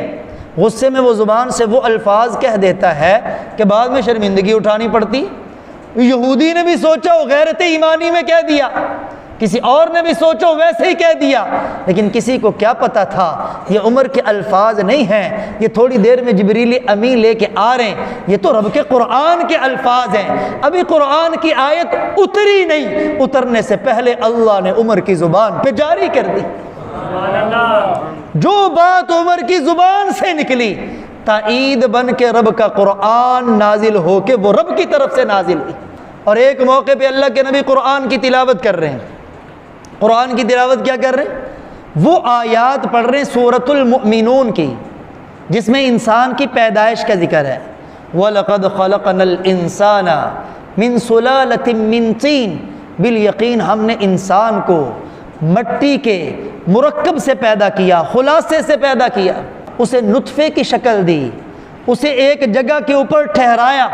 غصے میں وہ زبان سے وہ الفاظ کہہ دیتا ہے کہ بعد میں شرمندگی اٹھانی پڑتی۔ یہودی نے بھی سوچا، وہ غیرت ایمانی میں کہہ دیا کسی اور نے بھی سوچو ویسے ہی کہہ دیا، لیکن کسی کو کیا پتا تھا یہ عمر کے الفاظ نہیں ہیں، یہ تھوڑی دیر میں جبریل امین لے کے آ رہے ہیں، یہ تو رب کے قرآن کے الفاظ ہیں، ابھی قرآن کی آیت اتری نہیں، اترنے سے پہلے اللہ نے عمر کی زبان پہ جاری کر دی۔ جو بات عمر کی زبان سے نکلی تائید بن کے رب کا قرآن نازل ہو کے وہ رب کی طرف سے نازل ہوئی۔ اور ایک موقع پہ اللہ کے نبی قرآن کی تلاوت کر رہے ہیں، قرآن کی تلاوت کیا کر رہے ہیں؟ وہ آیات پڑھ رہے ہیں سورۃ المؤمنون کی، جس میں انسان کی پیدائش کا ذکر ہے۔ وَلَقَدْ خَلَقْنَا الْإِنسَانَ مِنْ سُلَالَةٍ مِّن طِينٍ، بالیقین ہم نے انسان کو مٹی کے مرکب سے پیدا کیا، خلاصے سے پیدا کیا، اسے نطفے کی شکل دی، اسے ایک جگہ کے اوپر ٹھہرایا۔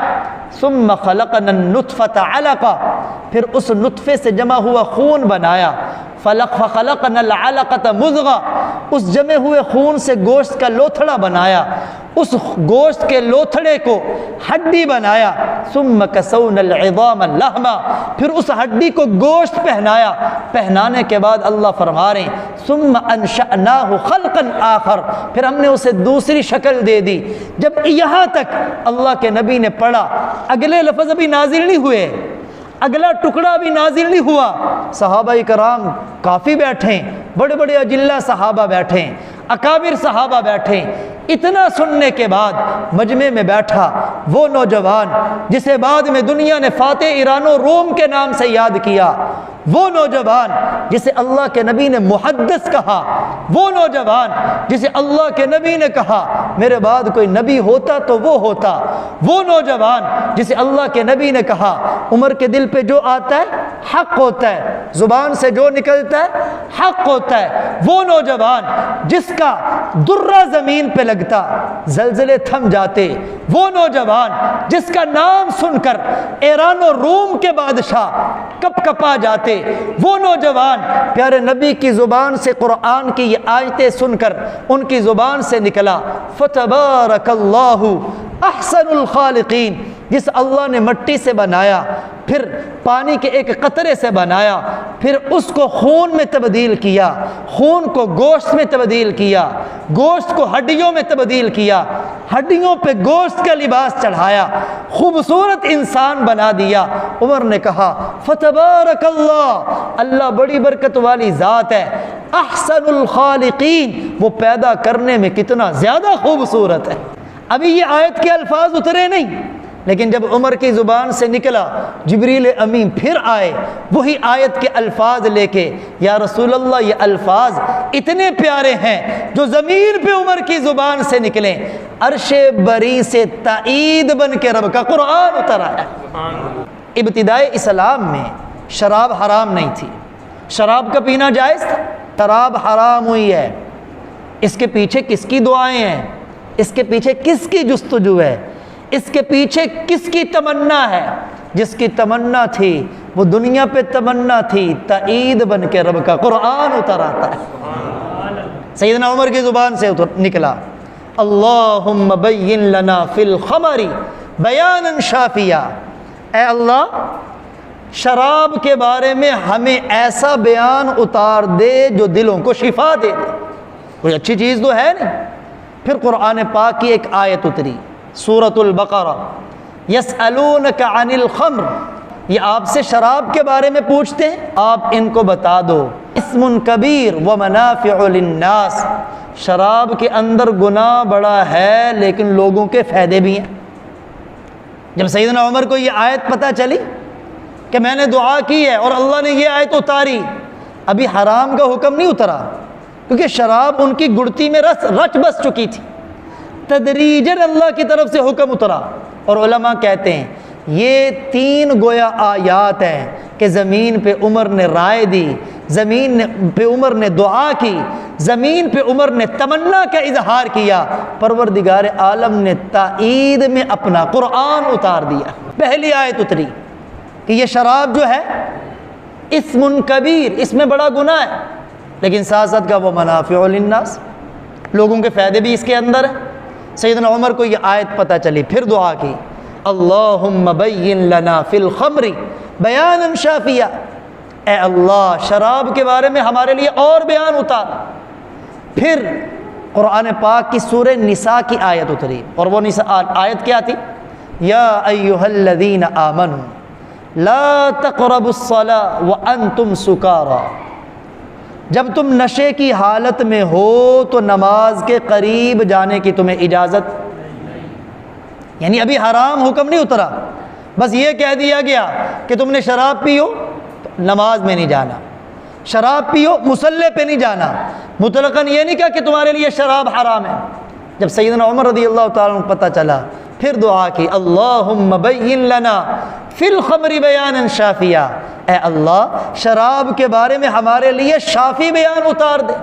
ثم خلقنا النطفة علقہ، پھر اس نطفے سے جمع ہوا خون بنایا۔ فخلقنا العلقة مضغہ، اس جمع ہوئے خون سے گوشت کا لوتھڑا بنایا، اس گوشت کے لوتھڑے کو ہڈی بنایا۔ ثم کسونا العظام لحما، پھر اس ہڈی کو گوشت پہنایا، پہنانے کے بعد اللہ فرما رہے ہیں ثم انشأناہ خلقا آخر، پھر ہم نے اسے دوسری شکل دے دی۔ جب یہاں تک اللہ کے نبی نے پڑھا، اگلے لفظ ابھی نازل نہیں ہوئے، اگلا ٹکڑا بھی نازل نہیں ہوا، صحابہ کرام کافی بیٹھے، بڑے بڑے اجلہ صحابہ بیٹھے، اکابر صحابہ بیٹھے۔ اتنا سننے کے بعد مجمع میں بیٹھا وہ نوجوان جسے بعد میں دنیا نے فاتح ایران و روم کے نام سے یاد کیا، وہ نوجوان جسے اللہ کے نبی نے محدث کہا، وہ نوجوان جسے اللہ کے نبی نے کہا میرے بعد کوئی نبی ہوتا تو وہ ہوتا، وہ نوجوان جسے اللہ کے نبی نے کہا عمر کے دل پہ جو آتا ہے حق ہوتا ہے، زبان سے جو نکلتا ہے حق ہوتا ہے، وہ نوجوان جس کا درہ زمین پہ لگتا زلزلے تھم جاتے، وہ نوجوان جس کا نام سن کر ایران و روم کے بادشاہ کپ کپا جاتے، وہ نوجوان پیارے نبی کی زبان سے قرآن کی یہ آیتیں سن کر ان کی زبان سے نکلا فتبارک اللہ احسن الخالقین، جس اللہ نے مٹی سے بنایا، پھر پانی کے ایک قطرے سے بنایا، پھر اس کو خون میں تبدیل کیا، خون کو گوشت میں تبدیل کیا، گوشت کو ہڈیوں میں تبدیل کیا، ہڈیوں پہ گوشت کا لباس چڑھایا، خوبصورت انسان بنا دیا۔ عمر نے کہا فتبارک اللہ، اللہ بڑی برکت والی ذات ہے، احسن الخالقین، وہ پیدا کرنے میں کتنا زیادہ خوبصورت ہے۔ ابھی یہ آیت کے الفاظ اترے نہیں، لیکن جب عمر کی زبان سے نکلا جبریل امین پھر آئے وہی آیت کے الفاظ لے کے، یا رسول اللہ یہ الفاظ اتنے پیارے ہیں جو زمین پہ عمر کی زبان سے نکلیں، عرش بری سے تائید بن کے رب کا قرآن اترا ہے۔ ابتدائے اسلام میں شراب حرام نہیں تھی، شراب کا پینا جائز تھا، شراب حرام ہوئی ہے، اس کے پیچھے کس کی دعائیں ہیں، اس کے پیچھے کس کی جستجو ہے، اس کے پیچھے کس کی تمنا ہے؟ جس کی تمنا تھی وہ دنیا پہ تمنا تھی، تائید بن کے رب کا قرآن اتر آتا ہے۔ سیدنا عمر کی زبان سے نکلا اللہم بین لنا فی الخمر بیانا شافیا، اے اللہ شراب کے بارے میں ہمیں ایسا بیان اتار دے جو دلوں کو شفا دے دے، کوئی اچھی چیز تو ہے نہیں۔ پھر قرآن پاک کی ایک آیت اتری سورۃ البقرہ، یسألونک عن الخمر، یہ آپ سے شراب کے بارے میں پوچھتے ہیں، آپ ان کو بتا دو اسم کبیر ومنافع للناس، شراب کے اندر گناہ بڑا ہے لیکن لوگوں کے فائدے بھی ہیں۔ جب سیدنا عمر کو یہ آیت پتہ چلی کہ میں نے دعا کی ہے اور اللہ نے یہ آیت اتاری، ابھی حرام کا حکم نہیں اترا کیونکہ شراب ان کی گڑتی میں رچ بس چکی تھی، تدریجاً اللہ کی طرف سے حکم اترا۔ اور علماء کہتے ہیں یہ 3 گویا آیات ہیں کہ زمین پہ عمر نے رائے دی، زمین پہ عمر نے دعا کی، زمین پہ عمر نے تمنا کا اظہار کیا، پروردگار عالم نے تائید میں اپنا قرآن اتار دیا۔ پہلی آیت اتری کہ یہ شراب جو ہے اسم کبیر، اس میں بڑا گناہ ہے، لیکن ساتھ ساتھ کا وہ منافع للناس، لوگوں کے فائدے بھی اس کے اندر ہیں۔ سیدنا عمر کو یہ آیت پتہ چلی، پھر دعا کی اللہم بین لنا فی الخمر بیانا شافیا، اے اللہ شراب کے بارے میں ہمارے لیے اور بیان اتار۔ پھر قرآن پاک کی سورہ نساء کی آیت اتری، اور وہ آیت کیا تھی؟ یا ایھا الذین آمنوا لا تقربوا الصلاۃ وانتم سکارى، جب تم نشے کی حالت میں ہو تو نماز کے قریب جانے کی تمہیں اجازت، یعنی ابھی حرام حکم نہیں اترا، بس یہ کہہ دیا گیا کہ تم نے شراب پی ہو تو نماز میں نہیں جانا، شراب پی ہو مصلی پہ نہیں جانا، مطلقاً یہ نہیں کہا کہ تمہارے لیے شراب حرام ہے۔ جب سیدنا عمر رضی اللہ تعالیٰ عنہ کو پتہ چلا، پھر دعا کی اللہم بین لنا فی الخمر بیانا شافیا، اے اللہ شراب کے بارے میں ہمارے لیے شافی بیان اتار دے۔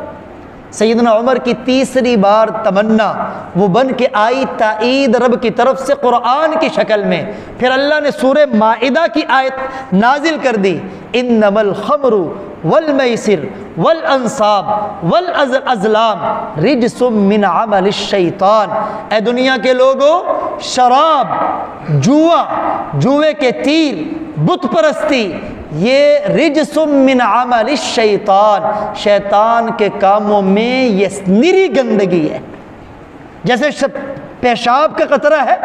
سیدنا عمر کی تیسری بار تمنا وہ بن کے آئی تائید رب کی طرف سے قرآن کی شکل میں۔ پھر اللہ نے سورہ مائدہ کی آیت نازل کر دی، انما الخمر والمیسر والانصاب والازلام رجس من عمل الشیطان، اے دنیا کے لوگوں شراب، جوے کے تیر، بت پرستی، یہ رجس من عمل الشیطان، شیطان کے کاموں میں یہ نری گندگی ہے۔ جیسے پیشاب کا قطرہ ہے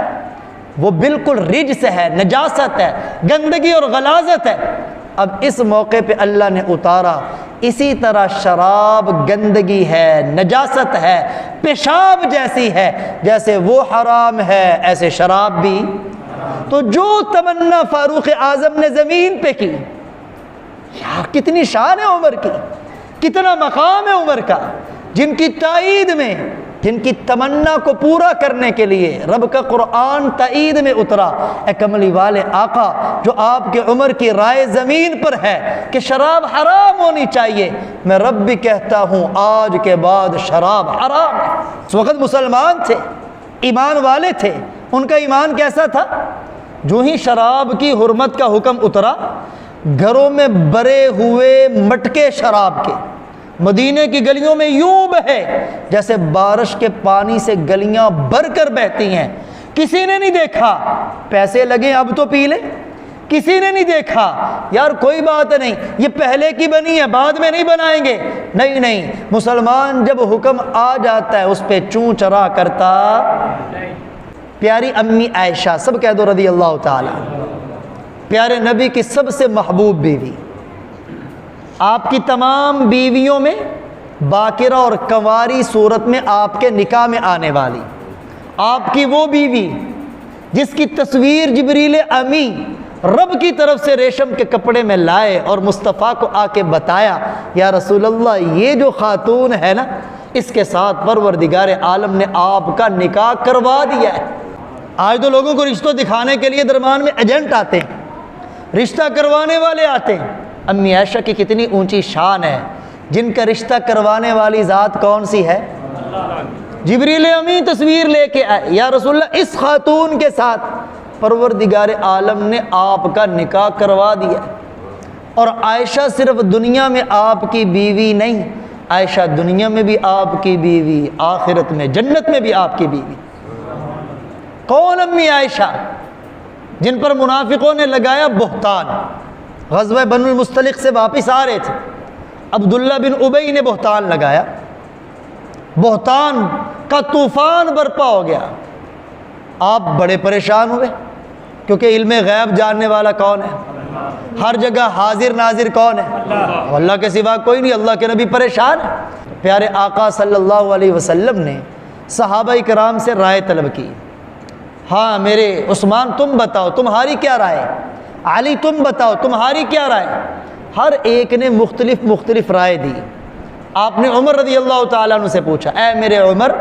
وہ بالکل رجس ہے، نجاست ہے، گندگی اور غلاظت ہے۔ اب اس موقع پہ اللہ نے اتارا اسی طرح شراب گندگی ہے، نجاست ہے، پیشاب جیسی ہے، جیسے وہ حرام ہے ایسے شراب بھی۔ تو جو تمنا فاروق اعظم نے زمین پہ کی، یار کتنی شان ہے عمر کی، کتنا مقام ہے عمر کا، جن کی تائید میں، جن کی تمنا کو پورا کرنے کے لیے رب کا قرآن تائید میں اترا۔ اے کملی والے آقا، جو آپ کے عمر کی رائے زمین پر ہے کہ شراب حرام ہونی چاہیے، میں رب بھی کہتا ہوں آج کے بعد شراب حرام ہے۔ اس وقت مسلمان تھے، ایمان والے تھے، ان کا ایمان کیسا تھا؟ جو ہی شراب کی حرمت کا حکم اترا، گھروں میں بھرے ہوئے مٹکے شراب کے مدینے کی گلیوں میں یوں بہے جیسے بارش کے پانی سے گلیاں بھر کر بہتی ہیں۔ کسی نے نہیں دیکھا پیسے لگے اب تو پی لیں، کسی نے نہیں دیکھا یار کوئی بات نہیں یہ پہلے کی بنی ہے بعد میں نہیں بنائیں گے، نہیں، مسلمان جب حکم آ جاتا ہے اس پہ چوں چرا کرتا۔ پیاری امی عائشہ، سب کہہ دو رضی اللہ تعالی، پیارے نبی کی سب سے محبوب بیوی، آپ کی تمام بیویوں میں باکرہ اور کنواری صورت میں آپ کے نکاح میں آنے والی آپ کی وہ بیوی جس کی تصویر جبریل امی رب کی طرف سے ریشم کے کپڑے میں لائے اور مصطفیٰ کو آ کے بتایا، یا رسول اللہ یہ جو خاتون ہے نا، اس کے ساتھ پروردگار عالم نے آپ کا نکاح کروا دیا ہے۔ آج تو لوگوں کو رشتہ دکھانے کے لیے درمیان میں ایجنٹ آتے ہیں، رشتہ کروانے والے آتے ہیں۔ امی عائشہ کی کتنی اونچی شان ہے، جن کا رشتہ کروانے والی ذات کون سی ہے؟ جبریل امی تصویر لے کے آئے، یا رسول اللہ اس خاتون کے ساتھ پروردگار عالم نے آپ کا نکاح کروا دیا۔ اور عائشہ صرف دنیا میں آپ کی بیوی نہیں، عائشہ دنیا میں بھی آپ کی بیوی، آخرت میں جنت میں بھی آپ کی بیوی۔ کون امی عائشہ؟ جن پر منافقوں نے لگایا بہتان، غزوہ بنو المستلق سے واپس آ رہے تھے، عبداللہ بن ابی نے بہتان لگایا، بہتان کا طوفان برپا ہو گیا۔ آپ بڑے پریشان ہوئے کیونکہ علم غیب جاننے والا کون ہے؟ ہر جگہ حاضر ناظر کون ہے؟ اللہ کے سوا کوئی نہیں۔ اللہ کے نبی پریشان ہے۔ پیارے آقا صلی اللہ علیہ وسلم نے صحابہ کرام سے رائے طلب کی، ہاں میرے عثمان تم بتاؤ تمہاری کیا رائے، علی تم بتاؤ تمہاری کیا رائے۔ ہر ایک نے مختلف رائے دی۔ آپ نے عمر رضی اللہ تعالیٰ عنہ سے پوچھا، اے میرے عمر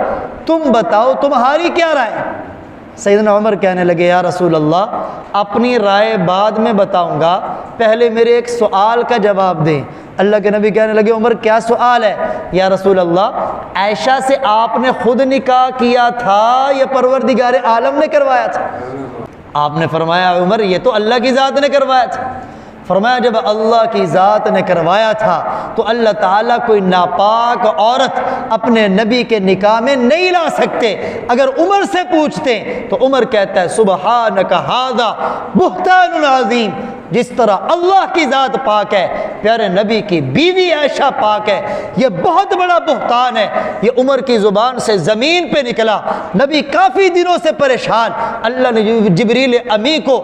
تم بتاؤ تمہاری کیا رائے۔ سیدنا عمر کہنے لگے، یا رسول اللہ اپنی رائے بعد میں بتاؤں گا، پہلے میرے ایک سوال کا جواب دیں۔ اللہ کے نبی کہنے لگے، عمر کیا سوال ہے؟ یا رسول اللہ عائشہ سے آپ نے خود نکاح کیا تھا یا پروردگار عالم نے کروایا تھا؟ آپ نے فرمایا، عمر یہ تو اللہ کی ذات نے کروایا تھا۔ فرمایا جب اللہ کی ذات نے کروایا تھا تو اللہ تعالیٰ کوئی ناپاک عورت اپنے نبی کے نکاح میں نہیں لا سکتے۔ اگر عمر سے پوچھتے تو عمر کہتا ہے سبحانک ھذا بہتان عظیم، جس طرح اللہ کی ذات پاک ہے، پیارے نبی کی بیوی عائشہ پاک ہے۔ یہ بہت بڑا بہتان ہے، یہ عمر کی زبان سے زمین پہ نکلا۔ نبی کافی دنوں سے پریشان، اللہ نے جبریل امی کو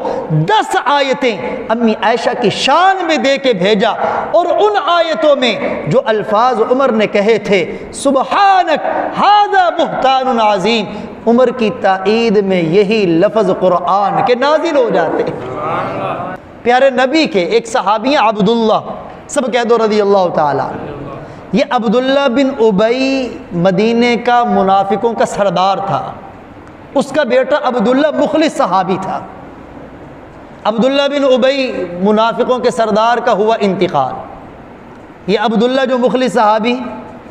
10 آیتیں امی عائشہ کی شان میں دے کے بھیجا، اور ان آیتوں میں جو الفاظ عمر نے کہے تھے، سبحانک ھذا بہتان عظیم، عمر کی تائید میں یہی لفظ قرآن کے نازل ہو جاتے ہیں۔ پیارے نبی کے ایک صحابی ہیں عبداللہ، سب کہہ دو رضی اللہ تعالیٰ۔ یہ عبداللہ بن ابی مدینے کا منافقوں کا سردار تھا، اس کا بیٹا عبداللہ مخلص صحابی تھا۔ عبداللہ بن ابی منافقوں کے سردار کا ہوا انتقال۔ یہ عبداللہ جو مخلص صحابی،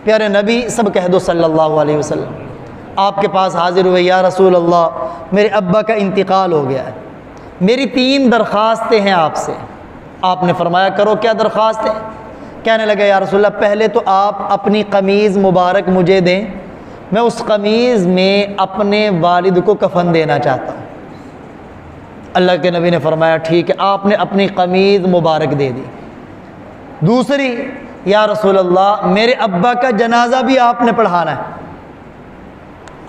پیارے نبی سب کہہ دو صلی اللہ علیہ وسلم، آپ کے پاس حاضر ہوئے، یا رسول اللہ میرے ابا کا انتقال ہو گیا ہے، میری 3 درخواستیں ہیں آپ سے۔ آپ نے فرمایا کرو، کیا درخواست ہے؟ کہنے لگے یا رسول اللہ پہلے تو آپ اپنی قمیض مبارک مجھے دیں، میں اس قمیض میں اپنے والد کو کفن دینا چاہتا ہوں۔ اللہ کے نبی نے فرمایا ٹھیک ہے، آپ نے اپنی قمیض مبارک دے دی۔ دوسری، یا رسول اللہ میرے ابا کا جنازہ بھی آپ نے پڑھانا ہے۔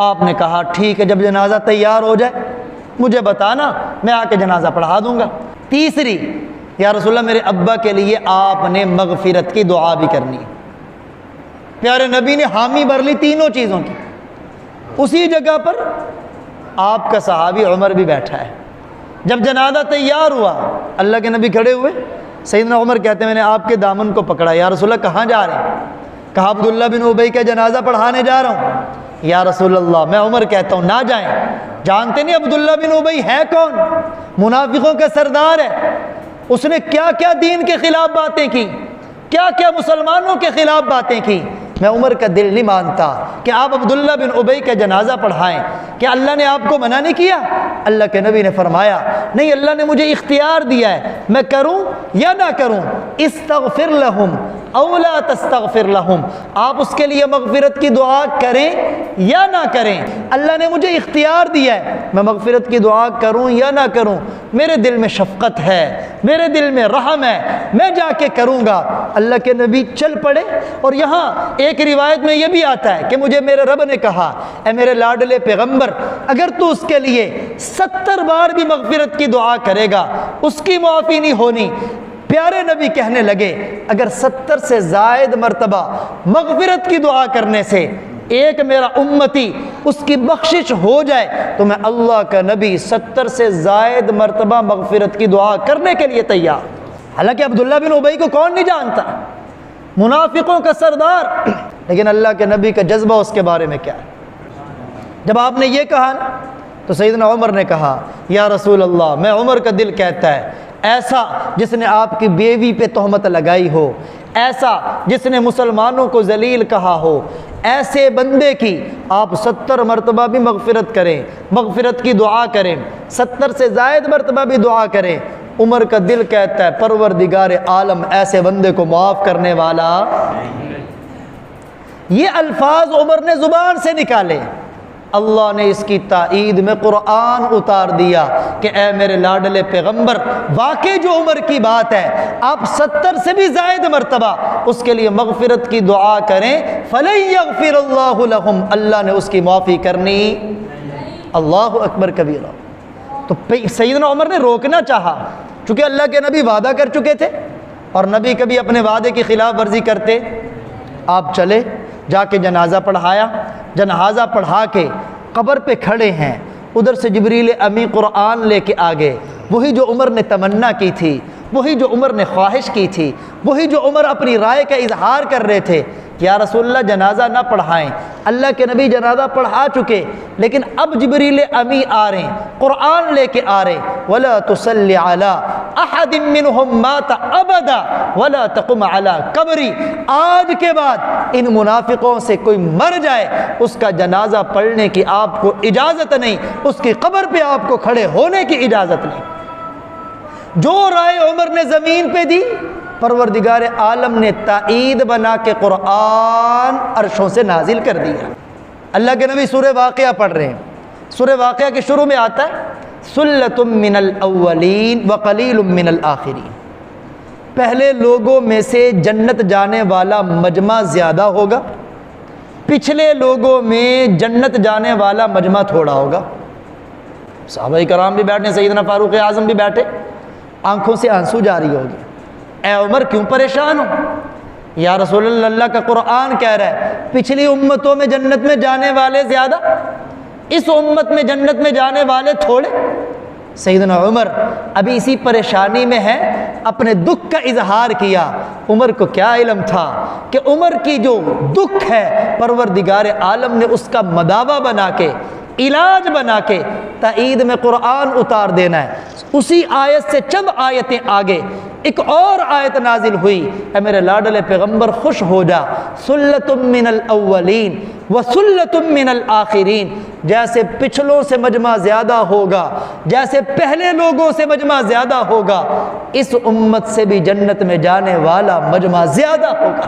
آپ نے کہا ٹھیک ہے، جب جنازہ تیار ہو جائے مجھے بتانا، میں آ کے جنازہ پڑھا دوں گا۔ تیسری، یا رسول اللہ میرے ابا کے لیے آپ نے مغفرت کی دعا بھی کرنی ہے۔ پیارے نبی نے حامی بھر لی تینوں چیزوں کی۔ اسی جگہ پر آپ کا صحابی عمر بھی بیٹھا ہے۔ جب جنازہ تیار ہوا، اللہ کے نبی کھڑے ہوئے، سیدنا عمر کہتے ہیں میں نے آپ کے دامن کو پکڑا، یا رسول اللہ کہاں جا رہے ہیں؟ کہا عبداللہ بن ابی کا جنازہ پڑھانے جا رہا ہوں۔ یا رسول اللہ، میں عمر کہتا ہوں نہ جائیں۔ جانتے نہیں عبداللہ بن ابی ہے کون؟ منافقوں کا سردار ہے۔ اس نے کیا کیا دین کے خلاف باتیں کی، کیا کیا مسلمانوں کے خلاف باتیں کی۔ میں عمر کا دل نہیں مانتا کہ آپ عبداللہ بن ابی کا جنازہ پڑھائیں۔ کیا اللہ نے آپ کو منع نہیں کیا؟ اللہ کے نبی نے فرمایا نہیں، اللہ نے مجھے اختیار دیا ہے، میں کروں یا نہ کروں۔ استغفر لہم او لا تستغفر لہم، آپ اس کے لیے مغفرت کی دعا کریں یا نہ کریں، اللہ نے مجھے اختیار دیا ہے، میں مغفرت کی دعا کروں یا نہ کروں۔ میرے دل میں شفقت ہے، میرے دل میں رحم ہے، میں جا کے کروں گا۔ اللہ کے نبی چل پڑے، اور یہاں ایک روایت میں یہ بھی آتا ہے کہ مجھے میرے رب نے کہا اے میرے لاڈلے پیغمبر، اگر تو اس کے لیے 70 بار بھی مغفرت کی دعا کرے گا اس کی معافی نہیں ہونی۔ پیارے نبی کہنے لگے اگر 70 سے زائد مرتبہ مغفرت کی دعا کرنے سے ایک میرا امتی اس کی بخشش ہو جائے تو میں اللہ کا نبی 70 سے زائد مرتبہ مغفرت کی دعا کرنے کے لیے تیار۔ حالانکہ عبداللہ بن ابی کو کون نہیں جانتا، منافقوں کا سردار، لیکن اللہ کے نبی کا جذبہ اس کے بارے میں کیا ہے۔ جب آپ نے یہ کہا تو سیدنا عمر نے کہا یا رسول اللہ، میں عمر کا دل کہتا ہے ایسا جس نے آپ کی بیوی پہ تہمت لگائی ہو، ایسا جس نے مسلمانوں کو ذلیل کہا ہو، ایسے بندے کی آپ 70 مرتبہ بھی مغفرت کریں، مغفرت کی دعا کریں، 70 سے زائد مرتبہ بھی دعا کریں۔ عمر کا دل کہتا ہے پروردگار عالم ایسے بندے کو معاف کرنے والا۔ یہ الفاظ عمر نے زبان سے نکالے، اللہ نے اس کی تائید میں قرآن اتار دیا کہ اے میرے لاڈلے پیغمبر، واقعی جو عمر کی بات ہے، آپ 70 سے بھی زائد مرتبہ اس کے لیے مغفرت کی دعا کریں، فَلَن يَغْفِرَ اللَّهُ لَهُمْ، اللہ نے اس کی معافی کرنی۔ اللہ اکبر کبیرہ۔ تو سیدنا عمر نے روکنا چاہا، چونکہ اللہ کے نبی وعدہ کر چکے تھے اور نبی کبھی اپنے وعدے کی خلاف ورزی کرتے۔ آپ چلے، جا کے جنازہ پڑھایا، جنازہ پڑھا کے قبر پہ کھڑے ہیں، ادھر سے جبریل امی قرآن لے کے آگے، وہی جو عمر نے تمنا کی تھی، وہی جو عمر نے خواہش کی تھی، وہی جو عمر اپنی رائے کا اظہار کر رہے تھے، یا رسول اللہ جنازہ نہ پڑھائیں۔ اللہ کے نبی جنازہ پڑھا چکے، لیکن اب جبریل امی آ رہے ہیں، قرآن لے کے آ رہے، وَلَا تُصَلِّ عَلَىٰ أَحَدٍ مِّنْهُمْ مَاتَ أَبَدًا وَلَا تَقُمْ عَلَىٰ قَبْرِي، آج کے بعد ان منافقوں سے کوئی مر جائے اس کا جنازہ پڑھنے کی آپ کو اجازت نہیں، اس کی قبر پہ آپ کو کھڑے ہونے کی اجازت نہیں۔ جو رائے عمر نے زمین پہ دی، پروردگار عالم نے تائید بنا کے قرآن عرشوں سے نازل کر دیا۔ اللہ کے نبی سورہ واقعہ پڑھ رہے ہیں، سورہ واقعہ کے شروع میں آتا ہے سلۃ من الاولین وقلیل من الآخرین، پہلے لوگوں میں سے جنت جانے والا مجمع زیادہ ہوگا، پچھلے لوگوں میں جنت جانے والا مجمع تھوڑا ہوگا۔ صحابہ کرام بھی بیٹھے، سیدنا فاروق اعظم بھی بیٹھے، آنکھوں سے آنسو جاری ہو گئے۔ اے عمر کیوں پریشان ہو؟ یا رسول اللہ، اللہ کا قرآن کہہ رہا ہے پچھلی امتوں میں جنت میں جانے والے زیادہ، اس امت میں جنت میں جانے والے تھوڑے۔ سیدنا عمر ابھی اسی پریشانی میں ہے، اپنے دکھ کا اظہار کیا۔ عمر کو کیا علم تھا کہ عمر کی جو دکھ ہے پروردگار عالم نے اس کا مداوا بنا کے، علاج بنا کے تائید میں قرآن اتار دینا ہے۔ اسی آیت سے چند آیتیں آگے ایک اور آیت نازل ہوئی، اے میرے لاڈلے پیغمبر خوش ہو جا، سلۃ من الاولین وسلۃ من الآخرین، جیسے پچھلوں سے مجمع زیادہ ہوگا، جیسے پہلے لوگوں سے مجمع زیادہ ہوگا، اس امت سے بھی جنت میں جانے والا مجمع زیادہ ہوگا۔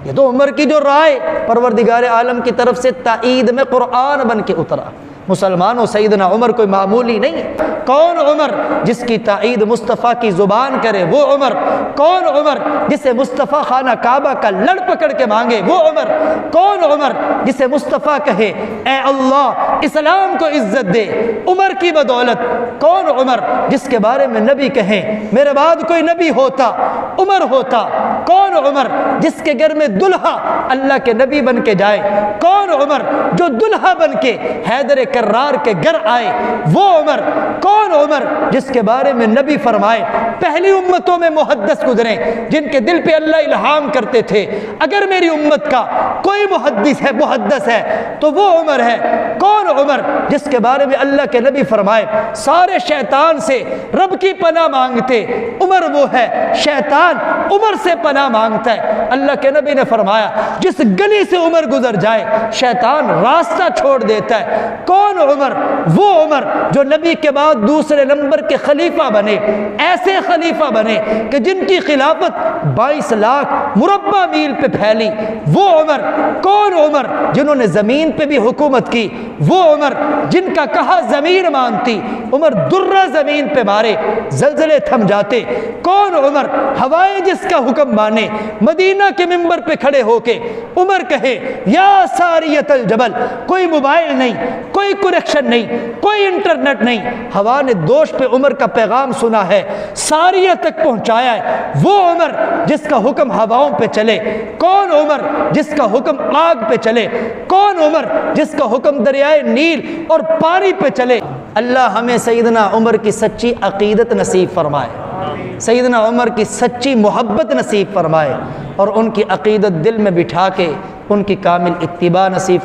یہ تو عمر کی جو رائے پروردگار عالم کی طرف سے تائید میں قرآن بن کے اترا۔ مسلمانوں، سیدنا عمر کوئی معمولی نہیں ہے۔ کون عمر جس کی تائید مصطفیٰ کی زبان کرے وہ عمر، کون عمر جسے مصطفیٰ خانہ کعبہ کا لڑ پکڑ کے مانگے وہ عمر، کون عمر جسے مصطفیٰ کہے اے اللہ اسلام کو عزت دے عمر کی بدولت، کون عمر جس کے بارے میں نبی کہیں میرے بعد کوئی نبی ہوتا عمر ہوتا، کون عمر جس کے گھر میں دلہا اللہ کے نبی بن کے جائے، کون عمر جو دلہا بن کے حیدر کرار کے گھر آئے وہ عمر، کون عمر جس کے بارے میں نبی فرمائے پہلی امتوں میں محدث گزرے جن کے دل پہ اللہ الہام کرتے تھے اگر میری امت کا کوئی محدث ہے تو وہ عمر ہے، کون عمر جس کے بارے میں اللہ کے نبی فرمائے سارے شیطان سے رب کی پناہ مانگتے عمر وہ ہے، شیطان عمر سے پناہ مانگتا ہے۔ اللہ کے نبی نے فرمایا جس گلی سے عمر گزر جائے شیطان راستہ چھوڑ دیتا ہے۔ کون عمر؟ وہ عمر جو نبی کے بعد دوسرے نمبر کے خلیفہ بنے، ایسے خلیفہ بنے کہ جن کی خلافت 22 لاکھ مربع میل پہ پھیلی، وہ عمر۔ کون عمر جنہوں نے زمین پہ بھی حکومت کی، وہ عمر جن کا کہا زمین مانتی، عمر درہ زمین پہ مارے زلزلے تھم جاتے۔ کون عمر ہوائیں جس کا حکم مانے، مدینہ کے ممبر پہ کھڑے ہو کے عمر کہے یا ساریت الجبل، کوئی موبائل نہیں، کوئی کنیکشن نہیں، کوئی انٹرنیٹ نہیں، ہوا نے دوش پہ عمر کا پیغام سنا ہے ساریہ تک پہنچایا ہے، وہ عمر جس کا حکم ہواؤں پہ چلے۔ کون عمر جس کا حکم آگ پہ چلے، کون عمر جس کا حکم دریائے نیل اور پانی پہ چلے۔ اللہ ہمیں سیدنا عمر کی سچی عقیدت نصیب فرمائے، سیدنا عمر کی سچی محبت نصیب فرمائے اور ان کی عقیدت دل میں بٹھا کے ان کی کامل اتباع نصیب